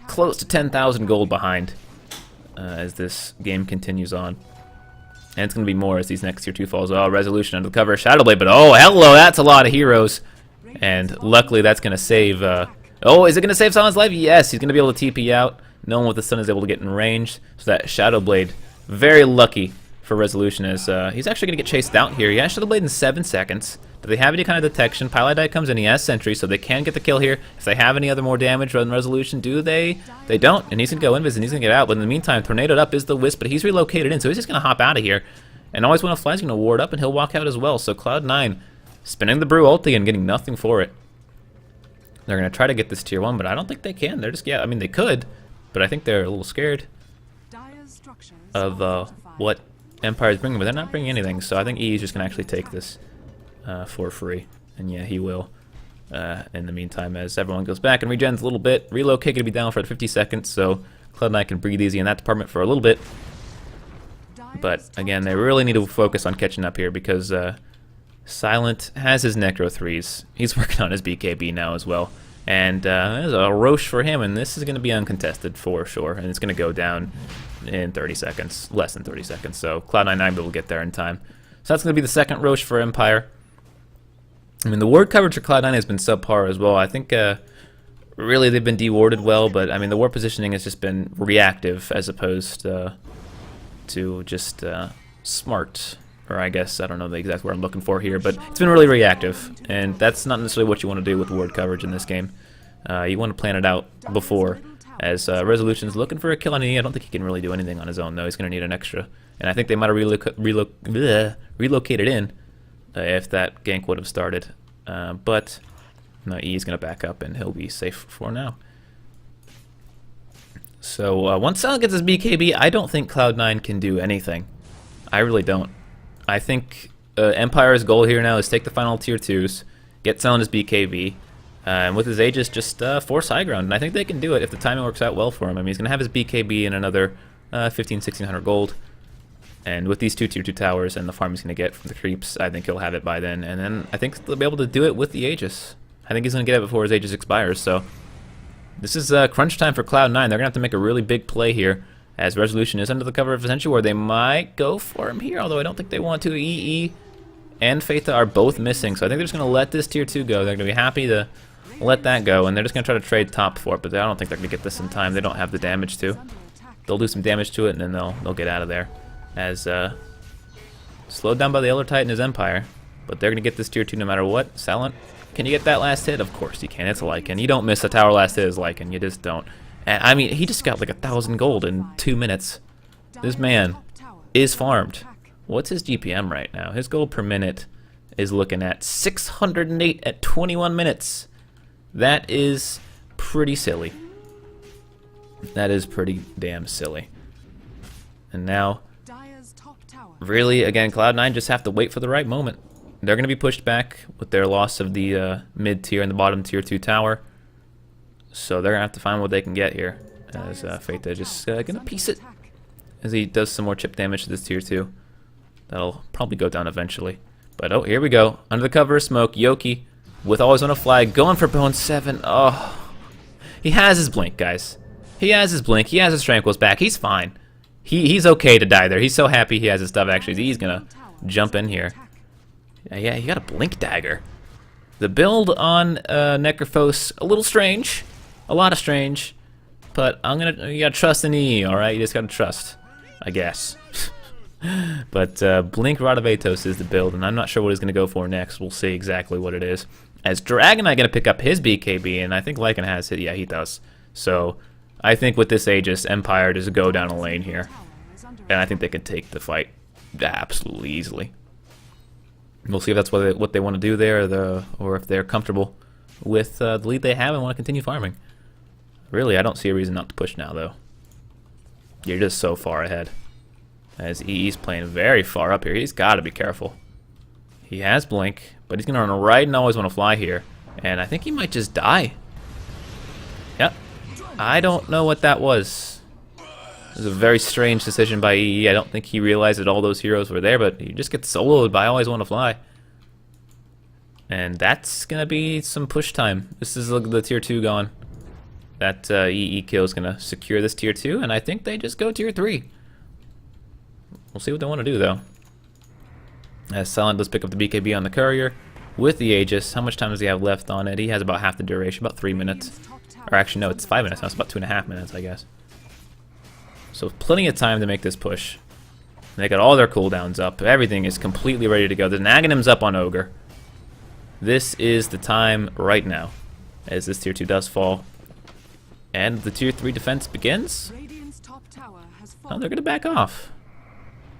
[SPEAKER 1] close to 10,000 gold behind as this game continues on. And it's going to be more as these next tier 2 falls. Oh, Resolution under the cover of Shadowblade, but oh, hello, that's a lot of heroes. And luckily that's going to save... oh, is it going to save Silent's life? Yes, he's going to be able to TP out. No one with the stun is able to get in range. So that Shadowblade, very lucky for Resolution is he's actually going to get chased out here. He actually the blade in 7 seconds. Do they have any kind of detection? Pylite comes in, he has Sentry, so they can get the kill here. If they have any other more damage than Resolution, do they? They don't, and he's going to go invis and he's going to get out. But in the meantime, Tornadoed up is the Wisp, but he's relocated in, so he's just going to hop out of here. And Always Wanna Fly is going to ward up, and he'll walk out as well. So Cloud9 spinning the Brew ulti and getting nothing for it. They're going to try to get this tier 1, but I don't think they can. They're just, yeah, I mean, they could, but I think they're a little scared of what Empire's bringing, but they're not bringing anything. So I think EE's just going to actually take this for free. And yeah, he will. In the meantime, as everyone goes back and regens a little bit, Relocate going to be down for 50 seconds, so Cloud9 can breathe easy in that department for a little bit. But again, they really need to focus on catching up here because Silent has his Necro 3s. He's working on his BKB now as well. And there's a Roche for him, and this is going to be uncontested for sure. And it's going to go down in 30 seconds, less than 30 seconds. So Cloud9 will get there in time. So that's going to be the second Roche for Empire. I mean, the ward coverage for Cloud9 has been subpar as well. I think really they've been dewarded well, but I mean the ward positioning has just been reactive as opposed to just smart. Or I guess, I don't know the exact word I'm looking for here, but it's been really reactive. And that's not necessarily what you want to do with ward coverage in this game. You want to plan it out before. As Resolution's looking for a kill on E, I don't think he can really do anything on his own, though. He's going to need an extra. And I think they might have relocated in if that gank would have started. But no, E is going to back up, and he'll be safe for now. So once Silent gets his BKB, I don't think Cloud9 can do anything. I really don't. I think Empire's goal here now is take the final tier 2s, get Silent his BKB, and with his Aegis just force high ground. And I think they can do it if the timing works out well for him. I mean, he's going to have his BKB and another 1,500-1,600 gold. And with these 2 tier 2 towers and the farm he's going to get from the creeps, I think he'll have it by then. And then I think they'll be able to do it with the Aegis. I think he's going to get it before his Aegis expires. So this is crunch time for Cloud9. They're going to have to make a really big play here, as Resolution is under the cover of Essential, where they might go for him here, although I don't think they want to. EE and Phaetha are both missing, so I think they're just going to let this tier 2 go. They're going to be happy to let that go, and they're just going to try to trade top for it, but I don't think they're going to get this in time. They don't have the damage to. They'll do some damage to it, and then they'll get out of there. As slowed down by the Elder Titan is Empire, but they're going to get this tier 2 no matter what. Silent, can you get that last hit? Of course you can. It's Lycan. You don't miss a tower last hit as Lycan. You just don't. And I mean, he just got like 1,000 gold in 2 minutes. This man is farmed. What's his GPM right now? His gold per minute is looking at 608 at 21 minutes. That is pretty silly. That is pretty damn silly. And now, really, again, Cloud9 just have to wait for the right moment. They're going to be pushed back with their loss of the mid-tier and the bottom tier 2 tower. So they're going to have to find what they can get here. As Phaetha just going to piece it. As he does some more chip damage to this tier 2. That'll probably go down eventually. But oh, here we go. Under the cover of smoke, Yoki with Always Wanna Fly going for Bone 7. Oh, he has his blink, guys. He has his blink. He has his Tranquil's back. He's fine. He's okay to die there. He's so happy he has his stuff. Actually, he's going to jump in here. Yeah, he got a blink dagger. The build on Necrophos, a little strange. A lot of strange, but you gotta trust in EE, alright? You just gotta trust, I guess. But Blink Rod of Atos is the build, and I'm not sure what he's gonna go for next. We'll see exactly what it is. As Dragonite gonna pick up his BKB, and I think Lycan has it. Yeah, he does. So I think with this Aegis, Empire just go down a lane here, and I think they can take the fight absolutely easily. We'll see if that's what they want to do there, or if they're comfortable with the lead they have and want to continue farming. Really, I don't see a reason not to push now, though. You're just so far ahead. As EE's playing very far up here. He's got to be careful. He has Blink, but he's going to run right and Always Wanna Fly here. And I think he might just die. Yep. I don't know what that was. It was a very strange decision by EE. I don't think he realized that all those heroes were there, but he just gets soloed by Always Wanna Fly. And that's going to be some push time. This is the tier 2 going. That EE kill is going to secure this tier 2, and I think they just go tier 3. We'll see what they want to do, though. As Silent does pick up the BKB on the courier with the Aegis. How much time does he have left on it? He has about half the duration, about 3 minutes. Or actually, no, it's 5 minutes now. It's about 2.5 minutes, I guess. So plenty of time to make this push. They got all their cooldowns up. Everything is completely ready to go. The Aghanim's up on Ogre. This is the time right now, as this tier 2 does fall. And the tier 3 defense begins. Oh, they're going to back off.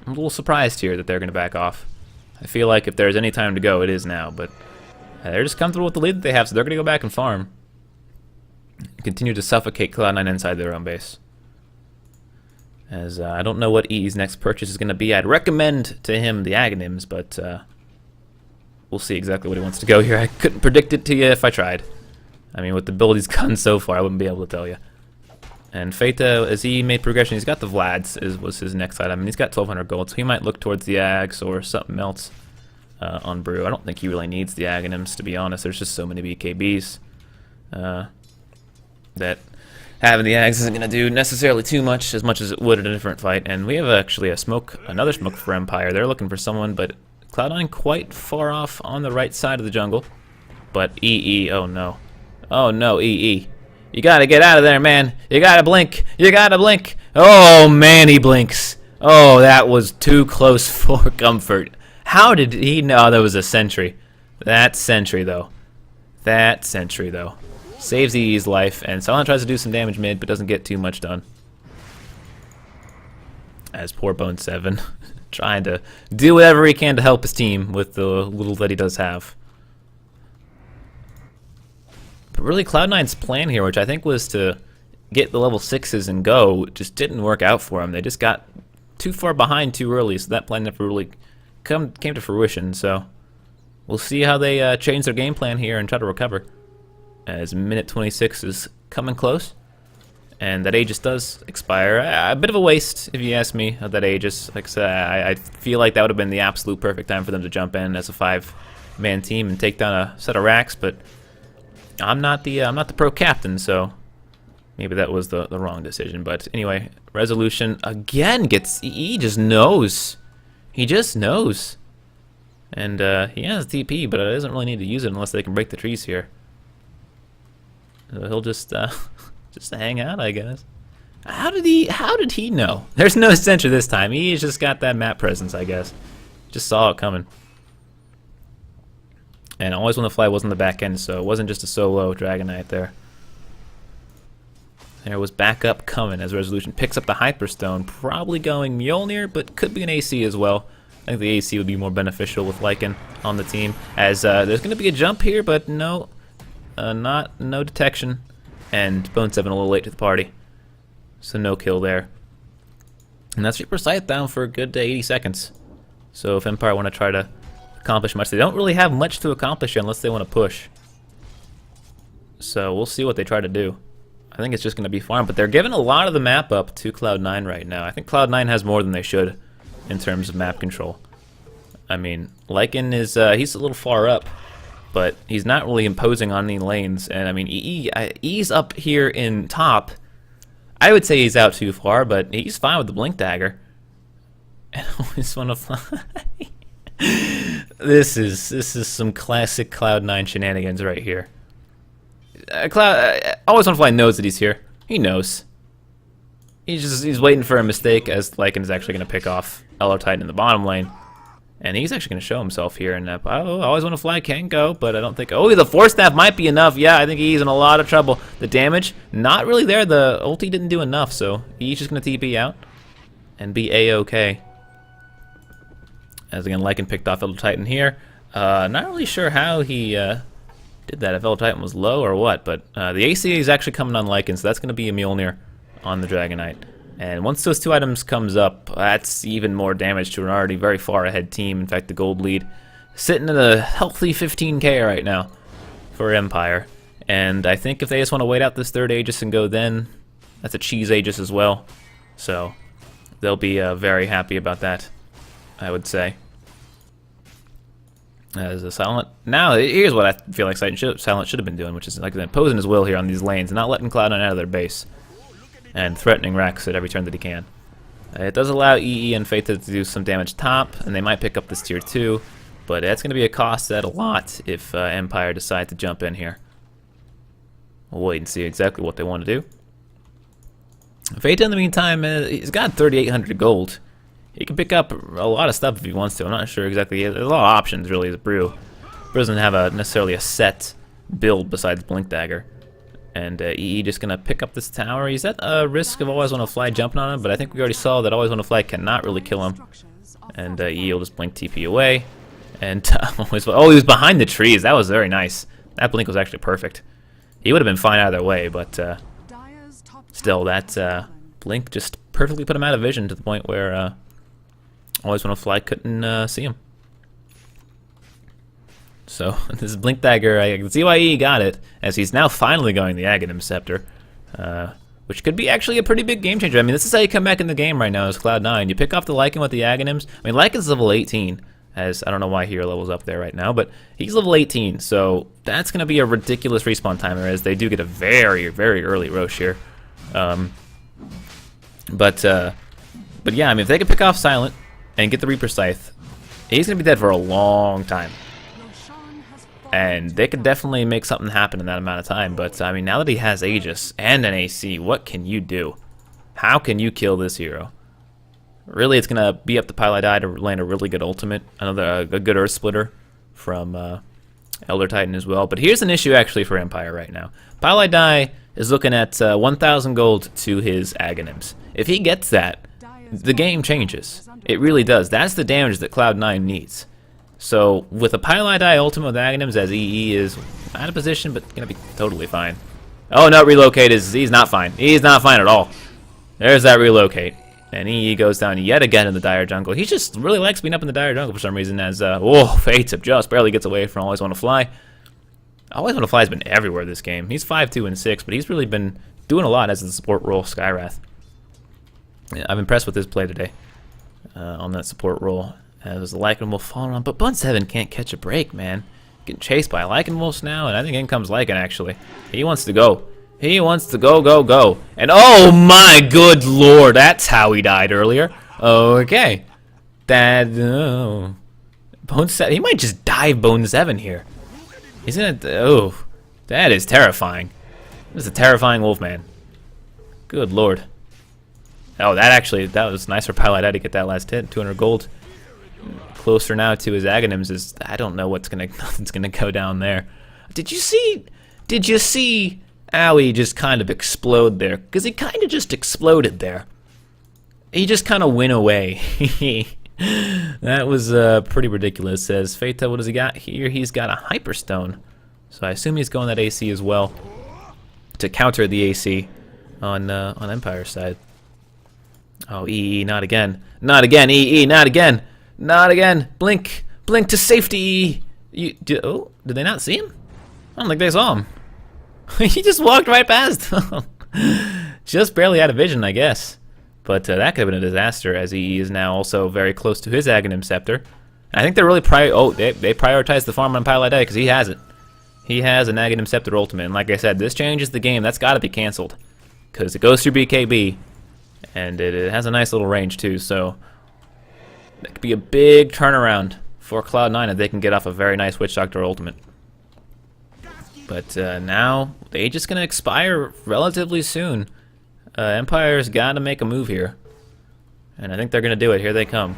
[SPEAKER 1] I'm a little surprised here that they're going to back off. I feel like if there's any time to go, it is now. But they're just comfortable with the lead that they have, so they're going to go back and farm. Continue to suffocate Cloud9 inside their own base. As I don't know what EE's next purchase is going to be. I'd recommend to him the Aghanims, but we'll see exactly what he wants to go here. I couldn't predict it to you if I tried. I mean, with the build he's gotten so far, I wouldn't be able to tell you. And Feta, as he made progression, he's got the Vlads, was his next item. And he's got 1,200 gold, so he might look towards the Ags or something else on Brew. I don't think he really needs the Aghanims, to be honest. There's just so many BKBs that having the Ags isn't going to do necessarily too much as it would in a different fight. And we have actually another smoke for Empire. They're looking for someone, but Cloud9 quite far off on the right side of the jungle. But EE, oh no. Oh no, EE. You gotta get out of there, man. You gotta blink. You gotta blink. Oh man, he blinks. Oh, that was too close for comfort. How did he know there was a sentry? That sentry, though. That sentry, though. Saves EE's life, and Silent tries to do some damage mid, but doesn't get too much done. As poor Bone 7 trying to do whatever he can to help his team with the little that he does have. But really, Cloud9's plan here, which I think was to get the level 6s and go, just didn't work out for him. They just got too far behind too early, so that plan never really came to fruition. So we'll see how they change their game plan here and try to recover. As minute 26 is coming close, and that Aegis does expire. A bit of a waste, if you ask me, of that Aegis. Like I said, I feel like that would have been the absolute perfect time for them to jump in as a 5-man team and take down a set of racks, but I'm not the pro captain, so maybe that was the wrong decision. But anyway, Resolution again gets he just knows. He just knows. And he has TP, but he doesn't really need to use it unless they can break the trees here. So he'll just hang out, I guess. How did he know? There's no sentry this time. He's just got that map presence, I guess. Just saw it coming. And Always Wanna Fly was on the back end, so it wasn't just a solo Dragon Knight there. There was backup coming as Resolution picks up the Hyperstone, probably going Mjolnir, but could be an AC as well. I think the AC would be more beneficial with Lycan on the team, as there's going to be a jump here, but no detection, and Bone 7 a little late to the party, so no kill there. And that's Reaper Scythe down for a good 80 seconds. So if Empire want to try to accomplish much, they don't really have much to accomplish unless they want to push. So we'll see what they try to do. I think it's just going to be farm, but they're giving a lot of the map up to Cloud9 right now. I think Cloud9 has more than they should in terms of map control. I mean, Lycan is he's a little far up, but he's not really imposing on any lanes. And I mean, E's up here in top. I would say he's out too far, but he's fine with the Blink Dagger. And Always Wanna Fly. This is some classic Cloud9 shenanigans right here. Always Wanna Fly knows that he's here. He knows. He's waiting for a mistake, as Lycan is actually going to pick off Elo Titan in the bottom lane. And he's actually going to show himself here. And Always Wanna Fly can go, but I don't think... Oh, the Force Staff might be enough. Yeah, I think he's in a lot of trouble. The damage, not really there. The ulti didn't do enough, so he's just going to TP out and be A-OK. As again, Lycan picked off Elo Titan here. Not really sure how he did that, if Elo Titan was low or what, but the AC is actually coming on Lycan, so that's going to be a Mjolnir on the Dragon Knight. And once those two items comes up, that's even more damage to an already very far ahead team. In fact, the gold lead sitting at a healthy 15k right now for Empire. And I think if they just want to wait out this third Aegis and go then, that's a cheese Aegis as well. So they'll be very happy about that, I would say. As a Silent, now here's what I feel like Silent should have been doing, which is like imposing his will here on these lanes, and not letting Cloud9 out of their base, and threatening Rex at every turn that he can. It does allow EE and Feta to do some damage top, and they might pick up this tier 2, but that's going to be a cost at a lot if Empire decide to jump in here. We'll wait and see exactly what they want to do. Feta, in the meantime, he's got 3,800 gold. He can pick up a lot of stuff if he wants to. I'm not sure exactly. There's a lot of options, really, as Brew. Brew doesn't have necessarily a set build besides Blink Dagger. And EE just going to pick up this tower. He's at a risk of Always Wanna Fly jumping on him, but I think we already saw that Always Wanna Fly cannot really kill him. And EE will just Blink TP away. And oh, he was behind the trees. That was very nice. That Blink was actually perfect. He would have been fine either way, but still, that Blink just perfectly put him out of vision to the point where Always Wanna Fly couldn't see him. So this Blink Dagger, I can see why he got it, as he's now finally going the Aghanim Scepter, which could be actually a pretty big game changer. I mean, this is how you come back in the game right now as Cloud9. You pick off the Lycan with the Aghanims. I mean, Lycan's level 18, as I don't know why hero level's up there right now, but he's level 18, so that's going to be a ridiculous respawn timer, as they do get a very, very early Rosh here. But yeah, I mean, if they can pick off Silent and get the Reaper Scythe, he's going to be dead for a long time. And they could definitely make something happen in that amount of time. But, I mean, now that he has Aegis and an AC, what can you do? How can you kill this hero? Really, it's going to be up to Pylai to land a really good ultimate. Another a good Earth Splitter from Elder Titan as well. But here's an issue, actually, for Empire right now. Pylai is looking at 1,000 gold to his Aghanims. If he gets that, the game changes. It really does. That's the damage that Cloud9 needs. So, with a Pylai ultimate with Aghanims, as EE is out of position, but going to be totally fine. Oh, no, relocate he's not fine. He's not fine at all. There's that relocate. And EE goes down yet again in the Dire Jungle. He just really likes being up in the Dire Jungle for some reason, as, Fates just barely gets away from Always Wanna Fly. Always Wanna Fly has been everywhere this game. He's 5-2 and 6, but he's really been doing a lot as the support role, Skywrath. Yeah, I'm impressed with his play today on that support role. As the Lycan Wolf falling on, but Bun 7 can't catch a break, man. Getting chased by Lycan Wolves now, and I think in comes Lycan, actually. He wants to go. He wants to go, go, go. And oh my good lord, that's how he died earlier. Okay. That, Bone 7, he might just dive Bone 7 here. He's gonna, oh, that is terrifying. This is a terrifying wolf, man. Good lord. Oh, that was nice for Pylai to get that last hit, 200 gold. Closer now to his Aghanims is, I don't know nothing's gonna go down there. Did you see Owie just kind of explode there? Because he kind of just exploded there. He just kind of went away. That was pretty ridiculous. Says Feta, what does he got here? He's got a Hyperstone. So I assume he's going that AC as well to counter the AC on Empire's side. Oh, EE, not again. Not again, EE, not again. Not again. Blink. Blink to safety. Did they not see him? I don't think they saw him. He just walked right past. Just barely out of vision, I guess. But that could have been a disaster, as he is now also very close to his Aghanim Scepter. And I think they're really they prioritized the farm on Pylai because he has it. He has an Aghanim Scepter ultimate. And like I said, this changes the game. That's got to be canceled. Because it goes through BKB. And it has a nice little range, too. So that could be a big turnaround for Cloud9 if they can get off a very nice Witch Doctor ultimate. But now, they're just going to expire relatively soon. Empire's got to make a move here. And I think they're going to do it. Here they come.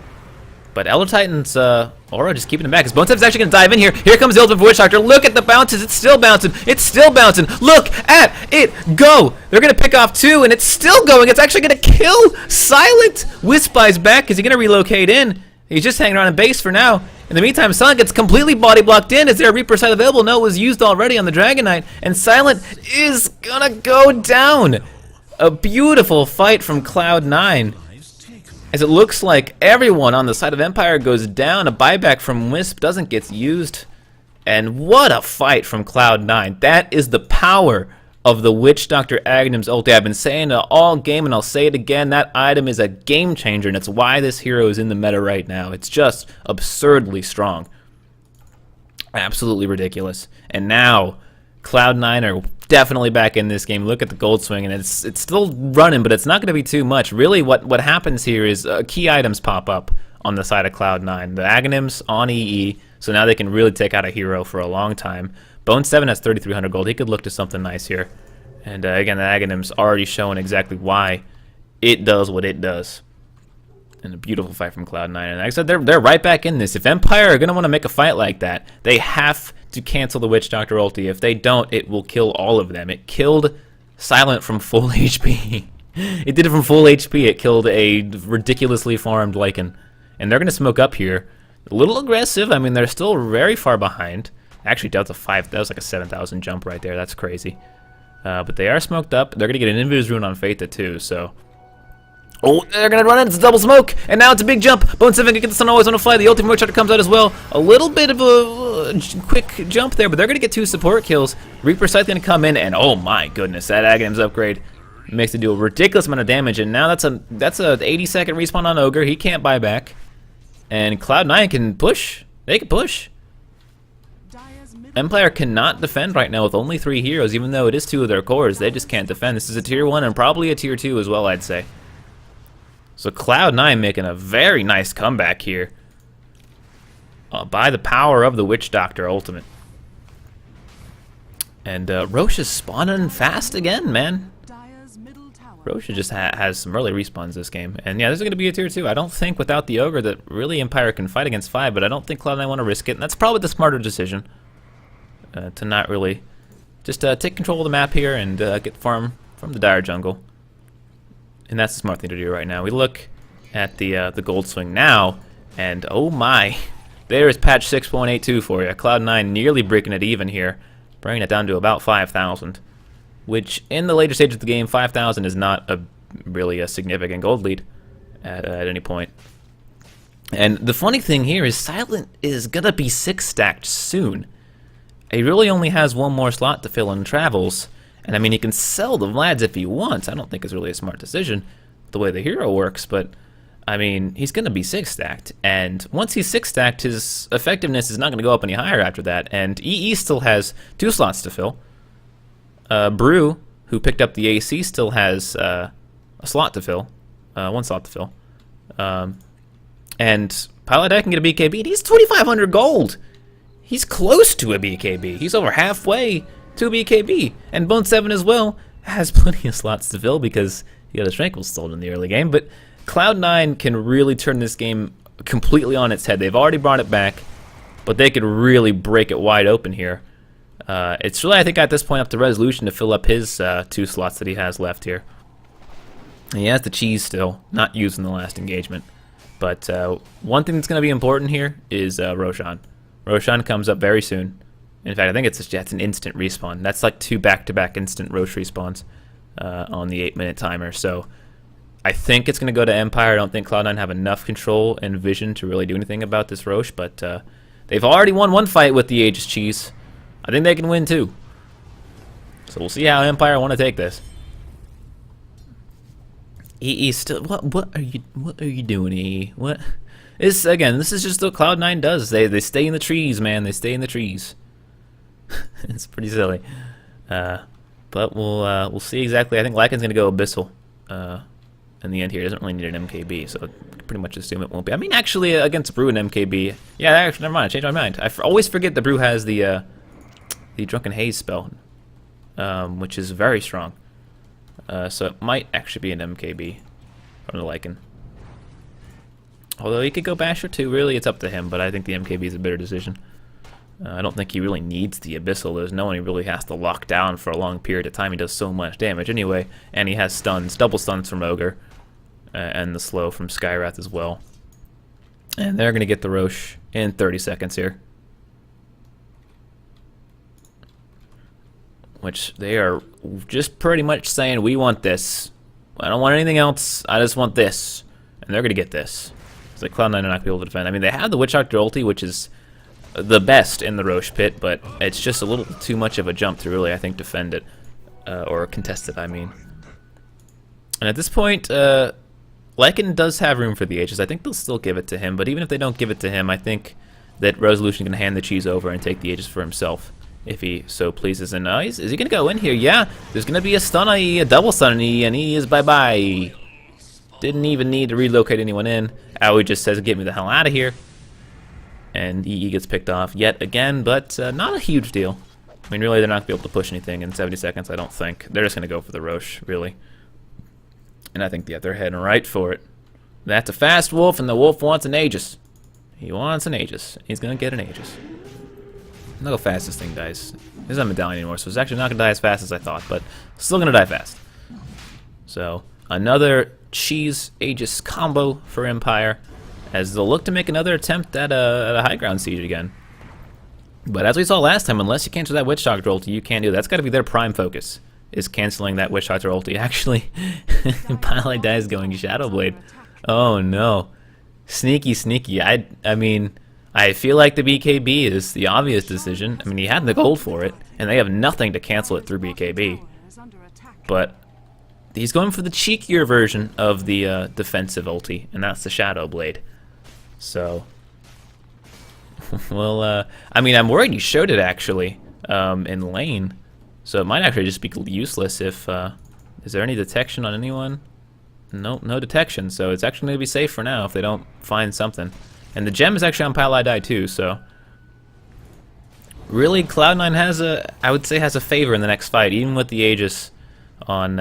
[SPEAKER 1] But Elder Titan's aura just keeping him back. His Bone Type's actually going to dive in here. Here comes the ultimate for Witch Doctor. Look at the bounces. It's still bouncing. It's still bouncing. Look at it go. They're going to pick off two, and it's still going. It's actually going to kill Silent. Wisp-Eye's back. Is he going to relocate in? He's just hanging around in base for now. In the meantime, Silent gets completely body blocked in. Is there a Reaper side available? No, it was used already on the Dragon Knight. And Silent is going to go down. A beautiful fight from Cloud9. As it looks like everyone on the side of Empire goes down, a buyback from Wisp doesn't get used. And what a fight from Cloud9. That is the power of the Witch Doctor Aghanim's ulti. I've been saying it all game, and I'll say it again. That item is a game changer, and it's why this hero is in the meta right now. It's just absurdly strong. Absolutely ridiculous. And now, Cloud9 are definitely back in this game. Look at the gold swing, and it's still running, but it's not going to be too much. Really, what happens here is key items pop up on the side of Cloud9. The Aghanims on EE, so now they can really take out a hero for a long time. Bone 7 has 3,300 gold. He could look to something nice here. And again, the Aghanim's already showing exactly why it does what it does. And a beautiful fight from Cloud9. And like I said, they're right back in this. If Empire are going to want to make a fight like that, they have to cancel the Witch Doctor ulti. If they don't, it will kill all of them. It killed Silent from full HP. It did it from full HP. It killed a ridiculously farmed Lycan. And they're going to smoke up here. A little aggressive. I mean, they're still very far behind. Actually, that was a 5. That was like a 7,000 jump right there. That's crazy. But they are smoked up. They're going to get an Invis rune on Phaetha too, so... Oh, they're going to run it. It's a double smoke. And now it's a big jump. Bone 7 can get the sun always on a fly. The ultimate Witch comes out as well. A little bit of a quick jump there, but they're going to get 2 support kills. Reaper Scythe going to come in, and oh my goodness, that Aghanim's upgrade makes it do a ridiculous amount of damage. And now that's a 80-second respawn on Ogre. He can't buy back. And Cloud9 can push. They can push. Empire cannot defend right now with only 3 heroes, even though it is 2 of their cores. They just can't defend. This is a tier 1 and probably a tier 2 as well, I'd say. So Cloud9 making a very nice comeback here by the power of the Witch Doctor ultimate. And Roche is spawning fast again, man. Roche just has some early respawns this game. And yeah, this is going to be a tier 2. I don't think without the Ogre that really Empire can fight against 5, but I don't think Cloud9 want to risk it. And that's probably the smarter decision to not really just take control of the map here and get farm from the Dire Jungle. And that's the smart thing to do right now. We look at the gold swing now, and oh my, there is patch 6.82 for you. Cloud9 nearly breaking it even here, bringing it down to about 5,000, which in the later stage of the game, 5,000 is not really a significant gold lead at any point. And the funny thing here is Silent is gonna be 6 stacked soon. He really only has 1 more slot to fill in travels. And I mean, he can sell the Vlads if he wants. I don't think it's really a smart decision the way the hero works, but I mean, he's going to be 6 stacked. And once he's 6 stacked, his effectiveness is not going to go up any higher after that. And EE still has 2 slots to fill. Brew, who picked up the AC, still has a slot to fill, 1 slot to fill. And Paladin can get a BKB. He's 2,500 gold. He's close to a BKB. He's over halfway to BKB, and Bone 7 as well has plenty of slots to fill because he got his Tranquil sold in the early game. But Cloud9 can really turn this game completely on its head. They've already brought it back, but they could really break it wide open here. It's really, I think, at this point up to Resolution to fill up his 2 slots that he has left here. And he has the cheese still, not used in the last engagement. But one thing that's going to be important here is Roshan. Roshan comes up very soon. In fact, I think it's an instant respawn. That's like 2 back-to-back instant Roche respawns on the 8-minute timer. So I think it's going to go to Empire. I don't think Cloud9 have enough control and vision to really do anything about this Roche, but they've already won 1 fight with the Aegis cheese. I think they can win 2. So we'll see how Empire want to take this. EE still what are you doing, EE? What? This is just what Cloud9 does. They stay in the trees, man. They stay in the trees. It's pretty silly, but we'll see exactly. I think Lycan's gonna go Abyssal in the end here. He doesn't really need an MKB, so pretty much assume it won't be. I mean, actually, against Brew and MKB, yeah, actually, never mind. I changed my mind. I always forget that Brew has the Drunken Haze spell, which is very strong. So it might actually be an MKB from the Lycan. Although he could go Basher too. Really, it's up to him. But I think the MKB is a better decision. I don't think he really needs the Abyssal. There's no one he really has to lock down for a long period of time. He does so much damage anyway. And he has stuns, double stuns from Ogre. And the slow from Skywrath as well. And they're going to get the Roche in 30 seconds here. Which they are just pretty much saying, we want this. I don't want anything else. I just want this. And they're going to get this. It's like Cloud9 are not going to be able to defend. I mean, they have the Witch Doctor ulti, which is the best in the Roche pit, but it's just a little too much of a jump to really, I think, defend it. Or contest it, I mean. And at this point, Lycan does have room for the Aegis. I think they'll still give it to him, but even if they don't give it to him, I think that Resolution can hand the cheese over and take the Aegis for himself, if he so pleases. And is he going to go in here? Yeah, there's going to be a stun on E, a double stun on E, and he is bye-bye. Didn't even need to relocate anyone in. Aoi just says, get me the hell out of here. And EE gets picked off yet again, but not a huge deal. I mean, really, they're not going to be able to push anything in 70 seconds, I don't think. They're just going to go for the Roche, really. And I think, yeah, they're heading right for it. That's a fast wolf, and the wolf wants an Aegis. He wants an Aegis. He's gonna get an Aegis. Look how fast this thing dies. This isn't a medallion anymore, so it's actually not gonna die as fast as I thought, but still gonna die fast. So another cheese Aegis combo for Empire, as they'll look to make another attempt at a high ground siege again. But as we saw last time, unless you cancel that Witch Doctor ulti, you can't do that. That's got to be their prime focus, is canceling that Witch Doctor ulti. Actually, Pile dies going Shadow Blade. Oh no. Sneaky, sneaky. I mean, I feel like the BKB is the obvious decision. I mean, he had the gold for it, and they have nothing to cancel it through BKB. But he's going for the cheekier version of the defensive ulti, and that's the Shadow Blade. So, well, I mean, I'm worried he showed it actually in lane, so it might actually just be useless if. Is there any detection on anyone? No, no detection, so it's actually going to be safe for now if they don't find something. And the gem is actually on Pile Die too, so really Cloud9 has I would say has a favor in the next fight, even with the Aegis on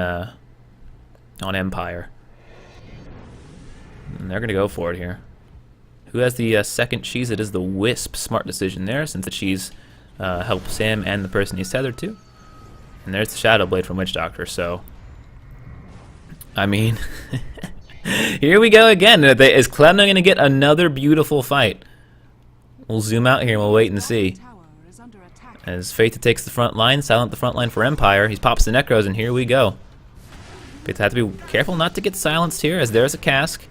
[SPEAKER 1] Empire. And they're going to go for it here. Who has the second cheese? It is the Wisp. Smart decision there, since the cheese helps him and the person he's tethered to. And there's the Shadow Blade from Witch Doctor, so I mean, here we go again. Is Cloud9 going to get another beautiful fight? We'll zoom out here and we'll wait and see. As Faitha takes the front line, silent the front line for Empire. He pops the Necros, and here we go. Faitha have to be careful not to get silenced here, as there's a cask.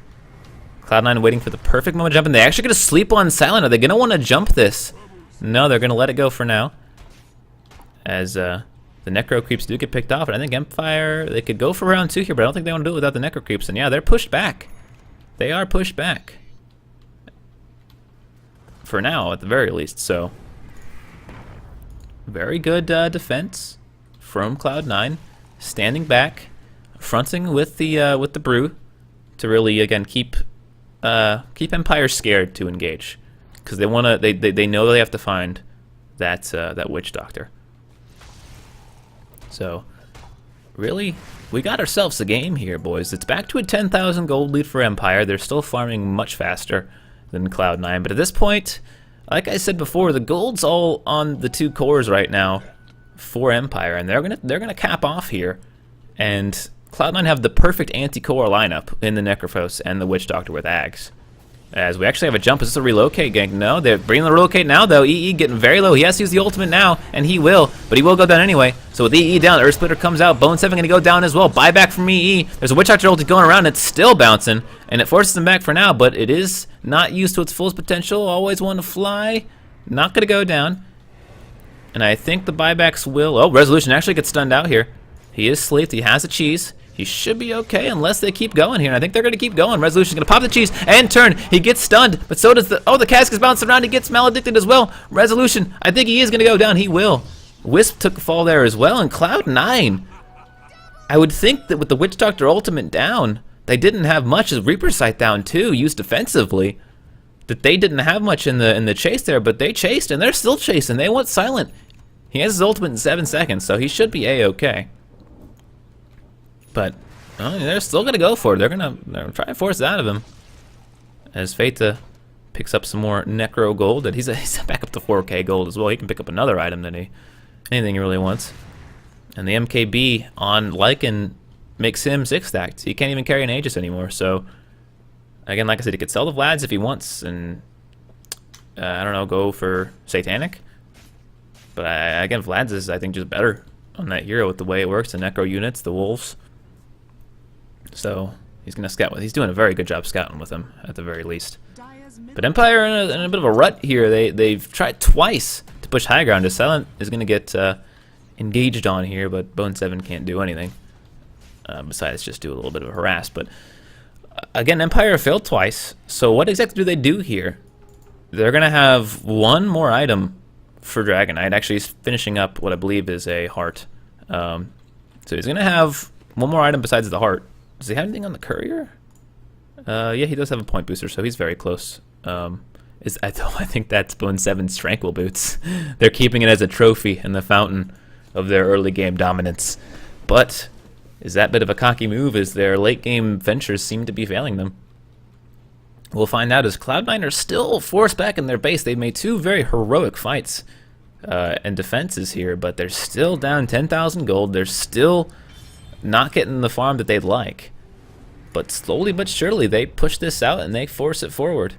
[SPEAKER 1] Cloud9 waiting for the perfect moment to jump in. They're actually going to sleep on silent. Are they going to want to jump this? No, they're going to let it go for now. As the Necro Creeps do get picked off, and I think Empire, they could go for round 2 here, but I don't think they want to do it without the Necro Creeps. And yeah, they're pushed back. They are pushed back. For now, at the very least, so. Very good defense from Cloud9. Standing back, fronting with the Brew to really, again, keep Empire scared to engage. Because they want to, they know they have to find that Witch Doctor. So, really, we got ourselves a game here, boys. It's back to a 10,000 gold lead for Empire. They're still farming much faster than Cloud9, but at this point, like I said before, the gold's all on the 2 cores right now for Empire, and they're gonna cap off here. And Cloud9 have the perfect anti-core lineup in the Necrophos and the Witch Doctor with Ags. As we actually have a jump. Is this a relocate gank? No, they're bringing the relocate now, though. EE getting very low. He has to use the ultimate now, and he will, but he will go down anyway. So with EE down, Earth Splitter comes out. Bone 7 going to go down as well. Buyback from EE. There's a Witch Doctor ulti going around. It's still bouncing, and it forces him back for now, but it is not used to its fullest potential. Always want to fly. Not going to go down. And I think the buybacks will... Oh, Resolution actually gets stunned out here. He is sleeped. He has a cheese. He should be okay unless they keep going here. And I think they're going to keep going. Resolution's going to pop the cheese and turn. He gets stunned, but so does the... Oh, the cask is bouncing around. He gets maledicted as well. Resolution, I think he is going to go down. He will. Wisp took a fall there as well. And Cloud9, I would think that with the Witch Doctor ultimate down, they didn't have much. As Reaper Sight down too, used defensively, that they didn't have much in the chase there, but they chased, and they're still chasing. They went silent. He has his ultimate in 7 seconds, so he should be A-okay. But they're still going to go for it. They're going to try and force it out of him. As Faitha picks up some more Necro gold. That he's back up to 4K gold as well. He can pick up another item that anything he really wants. And the MKB on Lycan makes him 6 stacked. He can't even carry an Aegis anymore. So, again, like I said, he could sell the Vlads if he wants. And, I don't know, go for Satanic. But, again, Vlad's is, I think, just better on that hero with the way it works. The Necro units, the Wolves. So he's going to scout with. He's doing a very good job scouting with him at the very least. But Empire in a bit of a rut here. They've tried twice to push high ground. Silent is going to get engaged on here, but Bone 7 can't do anything besides just do a little bit of a harass. But again, Empire failed twice. So what exactly do they do here? They're going to have one more item for Dragon Knight. Actually, he's finishing up what I believe is a heart. So he's going to have one more item besides the heart. Does he have anything on the courier? Yeah, he does have a point booster, so he's very close. I think that's Bone 7's Tranquil Boots. They're keeping it as a trophy in the fountain of their early game dominance. But is that bit of a cocky move as their late game ventures seem to be failing them? we'll find out as Cloud9 are still forced back in their base. They've made two very heroic fights and defenses here, but they're still down 10,000 gold. They're still not getting the farm that they'd like. But slowly but surely, they push this out and they force it forward.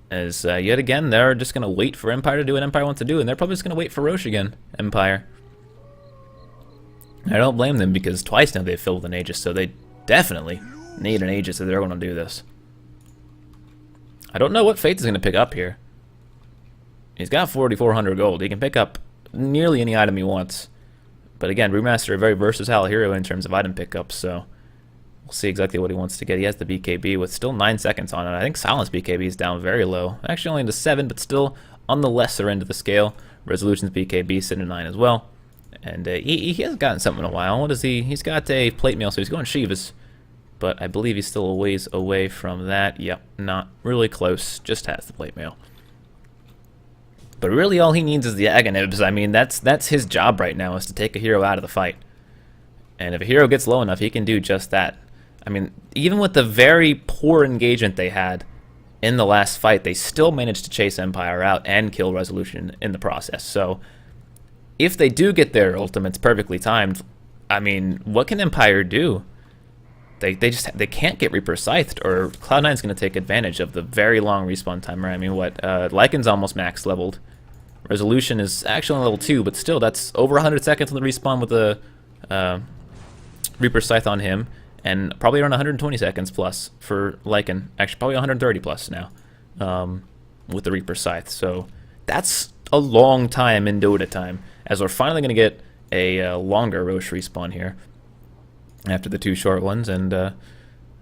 [SPEAKER 1] As yet again, they're just going to wait for Empire to do what Empire wants to do, and they're probably just going to wait for Roche again, Empire. I don't blame them, because twice now they've filled an Aegis, so they definitely need an Aegis if they're going to do this. I don't know what Faith is going to pick up here. He's got 4,400 gold. He can pick up nearly any item he wants. But again, Brewmaster, a very versatile hero in terms of item pickups, so we'll see exactly what he wants to get. He has the BKB with still 9 seconds on it. I think Silence BKB is down very low. Actually only into 7, but still on the lesser end of the scale. Resolution's BKB sitting at 9 as well. And he hasn't gotten something in a while. What is he? He's got a plate mail, so he's going Shivas. But I believe he's still a ways away from that. Yep, not really close. Just has the plate mail. But really all he needs is the Agonibs. I mean, that's his job right now, is to take a hero out of the fight. And if a hero gets low enough, he can do just that. I mean, even with the very poor engagement they had in the last fight, they still managed to chase Empire out and kill Resolution in the process. So if they do get their ultimates perfectly timed, I mean, what can Empire do? They can't get Reaper Scythed, or Cloud9's going to take advantage of the very long respawn timer. I mean, what? Lycan's almost max leveled. Resolution is actually on level 2, but still, that's over 100 seconds on the respawn with the Reaper Scythe on him, and probably around 120 seconds plus for Lycan. Actually, probably 130 plus now with the Reaper Scythe. So that's a long time in Dota time, as we're finally going to get a longer Roche respawn here after the 2 short ones, and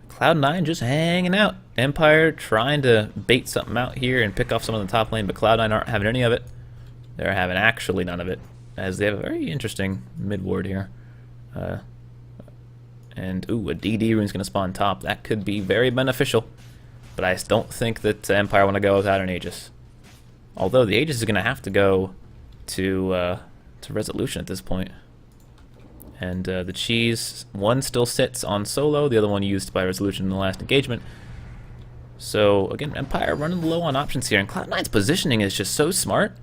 [SPEAKER 1] Cloud9 just hanging out. Empire trying to bait something out here and pick off some of the top lane, but Cloud9 aren't having any of it. They're having actually none of it, as they have a very interesting mid ward here. And ooh, a DD rune's going to spawn top. That could be very beneficial, but I don't think that Empire want to go without an Aegis. Although the Aegis is going to have to go to Resolution at this point. And the cheese, one still sits on solo, the other one used by Resolution in the last engagement. So again, Empire running low on options here, and Cloud9's positioning is just so smart.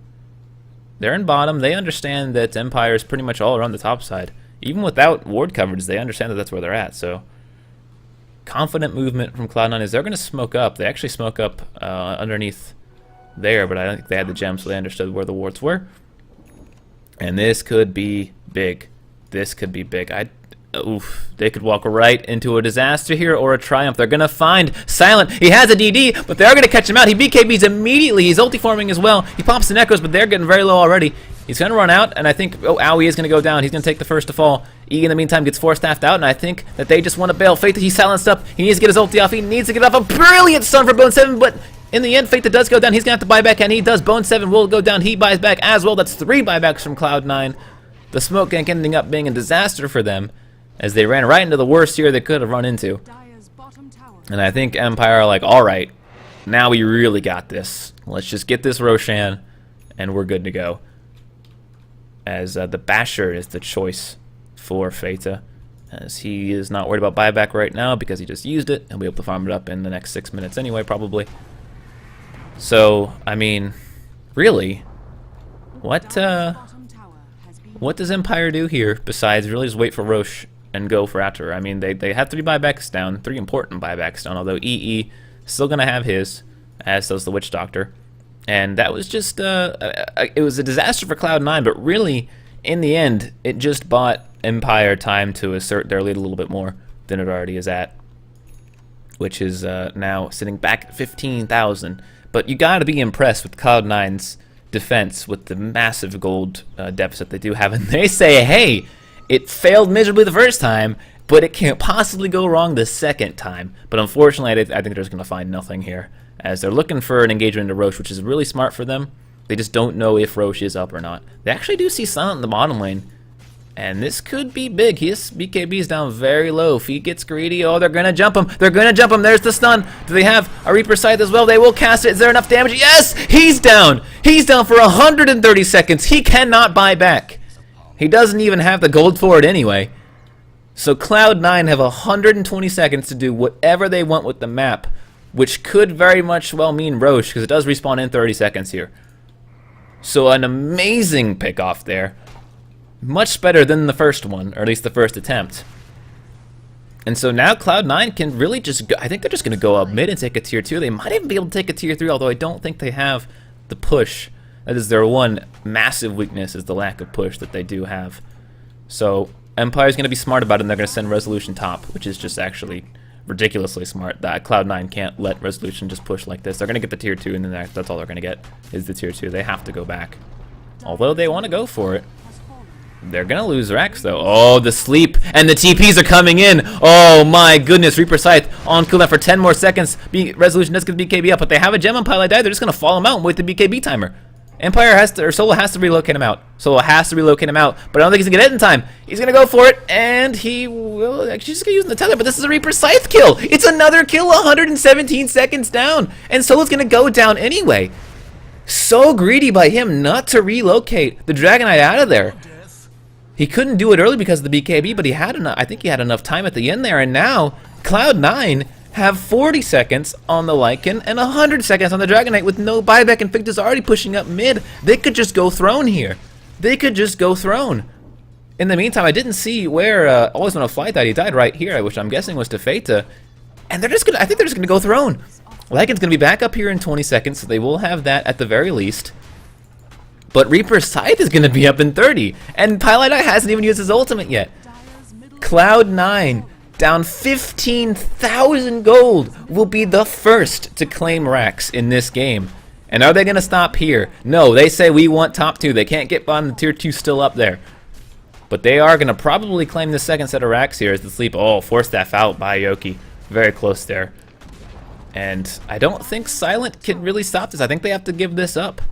[SPEAKER 1] They're in bottom. They understand that Empire is pretty much all around the top side. Even without ward coverage, they understand that that's where they're at. So confident movement from Cloud9 is they're going to smoke up. They actually smoke up underneath there, but I don't think they had the gem, so they understood where the wards were. And this could be big. This could be big. Oof, they could walk right into a disaster here or a triumph. They're going to find Silent. He has a DD, but they are going to catch him out. He BKBs immediately. He's ulti forming as well. He pops the Echoes, but they're getting very low already. He's going to run out, and I think, oh, Owie is going to go down. He's going to take the first to fall. E, in the meantime, gets 4-staffed out, and I think that they just want to bail. Faith, he's silenced up. He needs to get his ulti off. He needs to get off a brilliant stun for Bone 7, but in the end, Faith does go down. He's going to have to buy back, and he does. Bone 7 will go down. He buys back as well. That's 3 buybacks from Cloud9. The smoke gank ending up being a disaster for them, as they ran right into the worst here they could have run into. And I think Empire are like, alright, now we really got this. Let's just get this Roshan, and we're good to go. As the Basher is the choice for Feta, as he is not worried about buyback right now because he just used it. He'll be able to farm it up in the next 6 minutes anyway, probably. So, I mean, really, what does Empire do here besides really just wait for Roche and go for after? I mean, they have 3 buybacks down, 3 important buybacks down, although EE still going to have his, as does the Witch Doctor. And that was just, it was a disaster for Cloud9, but really, in the end, it just bought Empire time to assert their lead a little bit more than it already is at, which is now sitting back at 15,000. But you got to be impressed with Cloud9's defense with the massive gold deficit they do have, and they say, hey, it failed miserably the first time, but it can't possibly go wrong the second time. But unfortunately, I think they're just going to find nothing here, as they're looking for an engagement into Roche, which is really smart for them. They just don't know if Roche is up or not. They actually do see Silent in the bottom lane, and this could be big. His BKB is down very low. If he gets greedy, oh, they're going to jump him. They're going to jump him. There's the stun. Do they have a Reaper Scythe as well? They will cast it. Is there enough damage? Yes! He's down. He's down for 130 seconds. He cannot buy back. He doesn't even have the gold for it anyway. So Cloud9 have 120 seconds to do whatever they want with the map which could very much well mean Roche, because it does respawn in 30 seconds here. So an amazing pick-off there. Much better than the first one, or at least the first attempt. And so now Cloud9 can really just go, I think they're just going to go up mid and take a tier 2. They might even be able to take a tier 3, although I don't think they have the push. That is their one massive weakness, is the lack of push that they do have. So Empire's going to be smart about it, and they're going to send Resolution top, which is just actually ridiculously smart. That Cloud9 can't let Resolution just push like this. They're going to get the tier 2, and then that's all they're going to get is the tier 2. They have to go back. Although they want to go for it. They're going to lose Rex, though. Oh, the sleep, and the TPs are coming in. Oh, my goodness. Reaper Scythe on cooldown for 10 more seconds. Resolution does get the BKB up, but they have a gem on Pile Die. They're just going to fall him out and wait the BKB timer. Empire has to, or Solo has to relocate him out. Solo has to relocate him out, but I don't think he's going to get it in time. He's going to go for it, and he will actually just use the tether, but this is a Reaper Scythe kill. It's another kill, 117 seconds down, and Solo's going to go down anyway. So greedy by him not to relocate the Dragon Knight out of there. He couldn't do it early because of the BKB, but he had enough. I think he had enough time at the end there, and now Cloud9 have 40 seconds on the Lycan and 100 seconds on the Dragon Knight with no buyback, and Ficta's already pushing up mid. They could just go throne here. They could just go throne. In the meantime, I didn't see where Always Wanna Fly died. He died right here, which I'm guessing was to Ficta. And they're just gonna, I think they're just gonna go throne. Lycan's gonna be back up here in 20 seconds, so they will have that at the very least. But Reaper Scythe is gonna be up in 30, and Pile Die hasn't even used his ultimate yet. Cloud9 down 15,000 gold, will be the first to claim Rex in this game. And are they going to stop here? No, they say we want top 2. They can't get bottom, the tier 2 still up there. But they are going to probably claim the second set of Rex here as the sleep. Oh, Force Staff out by Yoki. Very close there. And I don't think Silent can really stop this. I think they have to give this up.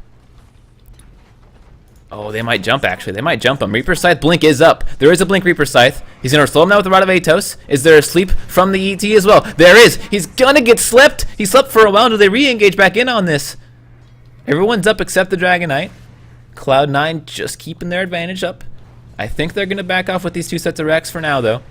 [SPEAKER 1] Oh, they might jump, actually. They might jump him. Reaper Scythe blink is up. There is a blink Reaper Scythe. He's going to slow him down with the Rod of Atos. Is there a sleep from the ET as well? There is. He's going to get slept. He slept for a while. Do they re-engage back in on this? Everyone's up except the Dragon Knight. Cloud9 just keeping their advantage up. I think they're going to back off with these 2 sets of Rex for now, though.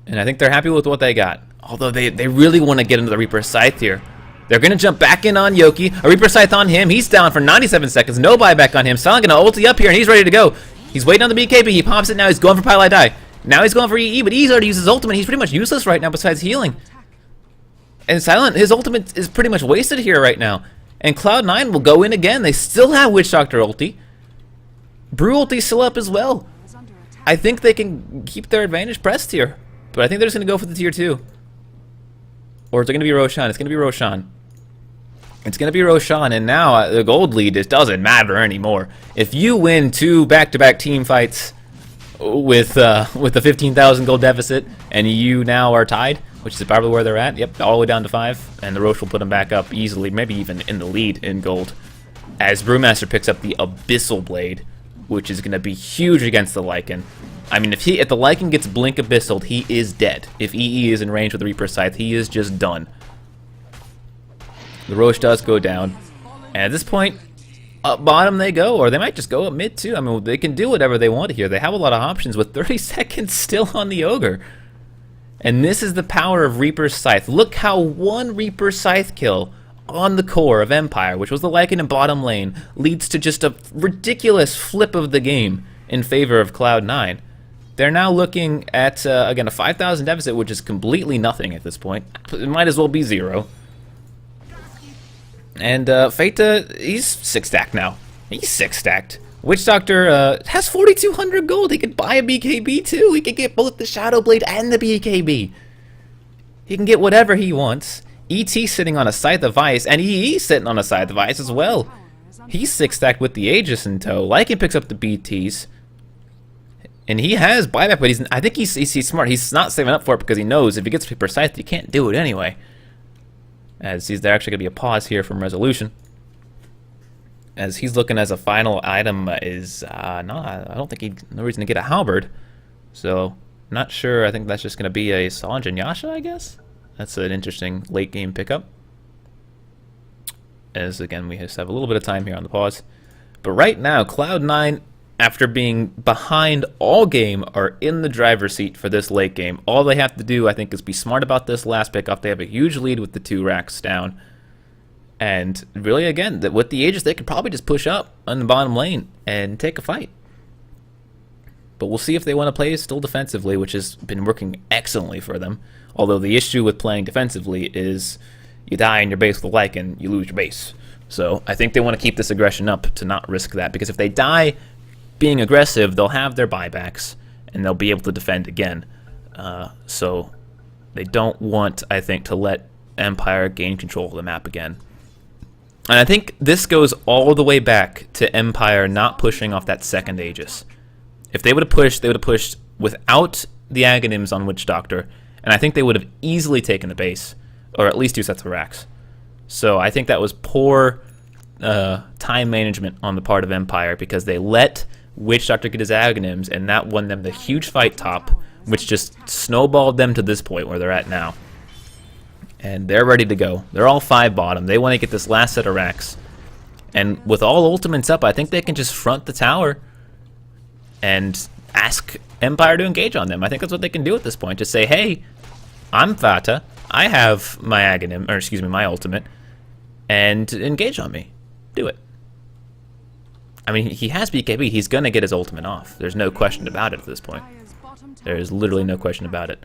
[SPEAKER 1] And I think they're happy with what they got. Although they really want to get into the Reaper Scythe here. They're going to jump back in on Yoki. A Reaper Scythe on him. He's down for 97 seconds. No buyback on him. Silent going to ulti up here, and he's ready to go. He's waiting on the BKB. He pops it now. He's going for Pile Die. Now he's going for EE, but he's already used his ultimate. He's pretty much useless right now besides healing. And Silent, his ultimate is pretty much wasted here right now. And Cloud9 will go in again. They still have Witch Doctor ulti. Brew ulti still up as well. I think they can keep their advantage pressed here. But I think they're just going to go for the tier 2. Or is it going to be Roshan? It's going to be Roshan. It's going to be Roshan, and now the gold lead just doesn't matter anymore. If you win 2 back-to-back team fights with a 15,000 gold deficit, and you now are tied, which is probably where they're at, yep, all the way down to 5, and the Roche will put them back up easily, maybe even in the lead in gold, as Brewmaster picks up the Abyssal Blade, which is going to be huge against the Lycan. I mean, if the Lycan gets Blink Abyssal, he is dead. If EE is in range with the Reaper Scythe, he is just done. The Roche does go down. And at this point, up bottom they go, or they might just go up mid too. I mean, they can do whatever they want here. They have a lot of options with 30 seconds still on the Ogre. And this is the power of Reaper Scythe. Look how one Reaper Scythe kill on the core of Empire, which was the Lycan in bottom lane, leads to just a ridiculous flip of the game in favor of Cloud9. They're now looking at, again, a 5,000 deficit, which is completely nothing at this point. It might as well be 0. And Ficta, he's 6-stacked now. He's 6-stacked. Witch Doctor has 4,200 gold. He could buy a BKB too. He could get both the Shadow Blade and the BKB. He can get whatever he wants. ET sitting on a Scythe of Ice, and EE sitting on a Scythe of Ice as well. He's 6-stacked with the Aegis in tow. Lycan picks up the BTs. And he has buyback, but I think he's smart. He's not saving up for it because he knows if he gets Reaper Scythe, you can't do it anyway. As there actually going to be a pause here from Resolution. As he's looking as a final item is, no, I don't think no reason to get a Halberd. So, not sure. I think that's just going to be a Solange and Yasha, I guess. That's an interesting late game pickup. As again, we just have a little bit of time here on the pause. But right now, Cloud9 after being behind all game, are in the driver's seat for this late game. All they have to do, I think, is be smart about this last pickoff. They have a huge lead with the 2 racks down. And really, again, with the Aegis, they could probably just push up on the bottom lane and take a fight. But we'll see if they want to play still defensively, which has been working excellently for them. Although the issue with playing defensively is you die in your base with a Lycan, you lose your base. So I think they want to keep this aggression up to not risk that. Because if they die being aggressive, they'll have their buybacks, and they'll be able to defend again. So they don't want, I think, to let Empire gain control of the map again. And I think this goes all the way back to Empire not pushing off that second Aegis. If they would have pushed, they would have pushed without the Aghanims on Witch Doctor, and I think they would have easily taken the base, or at least 2 sets of racks. So I think that was poor time management on the part of Empire, because they let Witch Doctor get his Aghanims, and that won them the huge fight top, which just snowballed them to this point where they're at now. And they're ready to go. They're all 5 bottom. They want to get this last set of racks. And with all ultimates up, I think they can just front the tower and ask Empire to engage on them. I think that's what they can do at this point. Just say, hey, I'm Fata. I have my Aghanim, or excuse me, my ultimate, and engage on me. Do it. I mean, he has BKB. He's going to get his ultimate off. There's no question about it at this point. There is literally no question about it.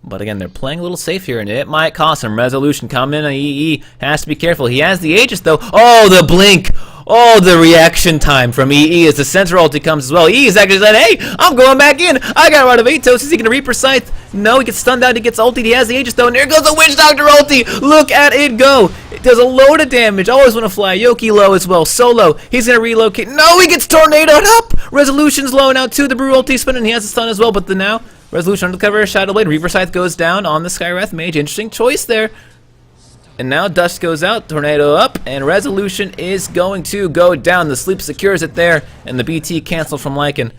[SPEAKER 1] But again, they're playing a little safe here, and it might cost him. Resolution coming in. EE has to be careful. He has the Aegis, though. Oh, the blink. Oh, the reaction time from EE as the center ulti comes as well. EE is actually saying, hey, I'm going back in. I got rid of Atos. Is he going to Reaper Scythe? No, he gets stunned out. He gets ultied. He has the Aegis, though. And there goes the Witch Doctor ulti. Look at it go. It does a load of damage. Always want to fly. Yoki low as well. Solo. He's going to relocate. No, he gets tornadoed up. Resolution's low now, too. The Brew ulti spinning. He has a stun as well. But the now, Resolution undercover, Shadow Blade. Reaper Scythe goes down on the Skywrath Mage. Interesting choice there. And now Dust goes out, Tornado up, and Resolution is going to go down. The Sleep secures it there, and the BT canceled from Lycan.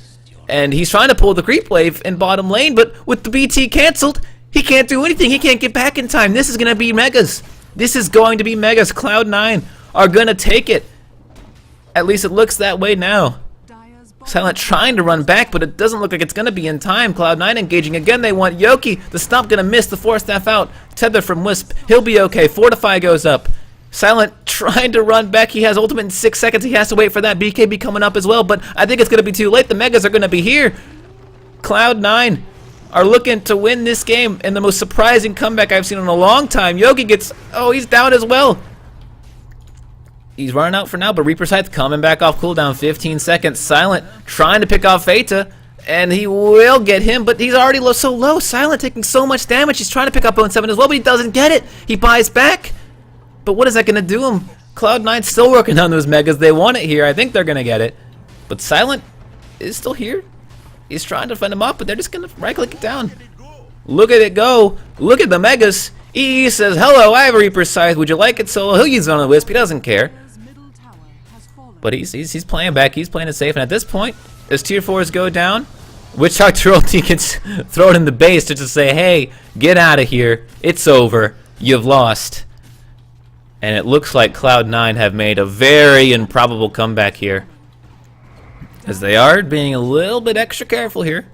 [SPEAKER 1] And he's trying to pull the creep wave in bottom lane, but with the BT canceled, he can't do anything. He can't get back in time. This is going to be Megas. This is going to be Megas. Cloud9 are going to take it. At least it looks that way now. Silent trying to run back, but it doesn't look like it's going to be in time. Cloud9 engaging again. They want Yoki. The stomp going to miss. The Force Staff out. Tether from Wisp. He'll be okay. Fortify goes up. Silent trying to run back. He has ultimate in 6 seconds. He has to wait for that. BKB coming up as well, but I think it's going to be too late. The Megas are going to be here. Cloud9 are looking to win this game in the most surprising comeback I've seen in a long time. Yoki gets... oh, he's down as well. He's running out for now, but Reaper Scythe coming back off cooldown, 15 seconds. Silent trying to pick off Fata, and he will get him, but he's already so low. Silent taking so much damage. He's trying to pick up Bone 7 as well, but he doesn't get it. He buys back, but what is that going to do him? Cloud9's still working on those Megas. They want it here. I think they're going to get it, but Silent is still here. He's trying to fend him up, but they're just going to right-click it down. Look at it go. Look at the Megas. EE says, hello, I have a Reaper Scythe. Would you like it solo? He'll use it on the Wisp. He doesn't care. But he's playing back. He's playing it safe. And at this point, as tier 4s go down, Witch Doctor ulti gets thrown in the base to just say, hey, get out of here. It's over. You've lost. And it looks like Cloud9 have made a very improbable comeback here, as they are being a little bit extra careful here.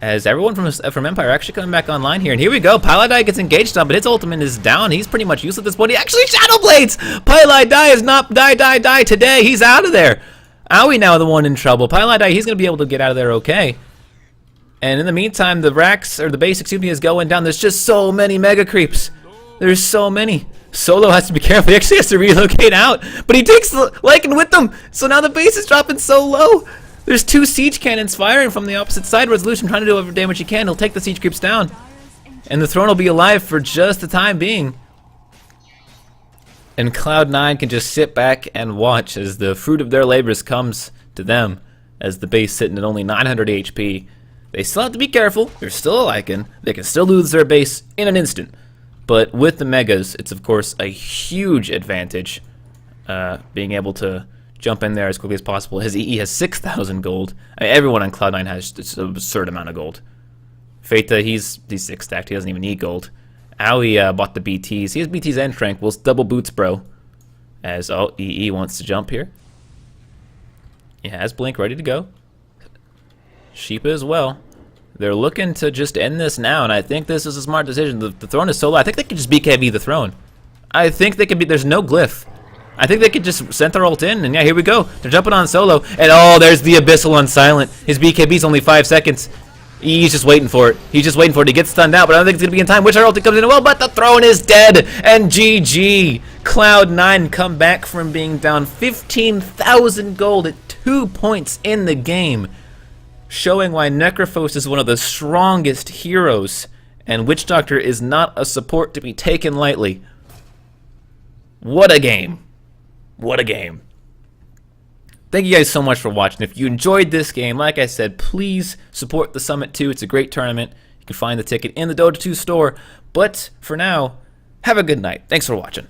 [SPEAKER 1] As everyone from Empire are actually coming back online here. And here we go. Paladai gets engaged on, but his ultimate is down. He's pretty much useless at this point. He actually Shadow Blades! Paladai is not die today. He's out of there. Aoi now the one in trouble. Paladai, he's going to be able to get out of there okay. And in the meantime, the racks, or the base, excuse me, is going down. There's just so many Mega Creeps. There's so many. Solo has to be careful. He actually has to relocate out. But he takes the Lycan with them. So now the base is dropping so low. There's 2 siege cannons firing from the opposite side. Resolution trying to do whatever damage he can. He'll take the siege creeps down. And the throne will be alive for just the time being. And Cloud9 can just sit back and watch as the fruit of their labors comes to them, as the base sitting at only 900 HP. They still have to be careful. They're still a Lycan. They can still lose their base in an instant. But with the Megas, it's of course a huge advantage, being able to jump in there as quickly as possible. His EE has 6,000 gold. I mean, everyone on Cloud9 has an absurd amount of gold. Fata, he's 6 stacked. He doesn't even need gold. Aoi bought the BTs. He has BTs and Tranquils. Double boots, bro. As EE wants to jump here. He has Blink ready to go. Sheep as well. They're looking to just end this now, and I think this is a smart decision. The throne is so low. I think they could just BKB the throne. I think they could be. There's no glyph. I think they could just send their ult in, and yeah, here we go. They're jumping on solo, and oh, there's the Abyssal on silent. His BKB's only 5 seconds. He's just waiting for it. He's just waiting for it. He gets stunned out, but I don't think it's going to be in time. Which ulti comes in well, but the throne is dead, and GG. Cloud9 come back from being down 15,000 gold at 2 points in the game, showing why Necrophos is one of the strongest heroes, and Witch Doctor is not a support to be taken lightly. What a game. What a game. Thank you guys so much for watching. If you enjoyed this game, like I said, please support the Summit 2. It's a great tournament. You can find the ticket in the Dota 2 store. But for now, have a good night. Thanks for watching.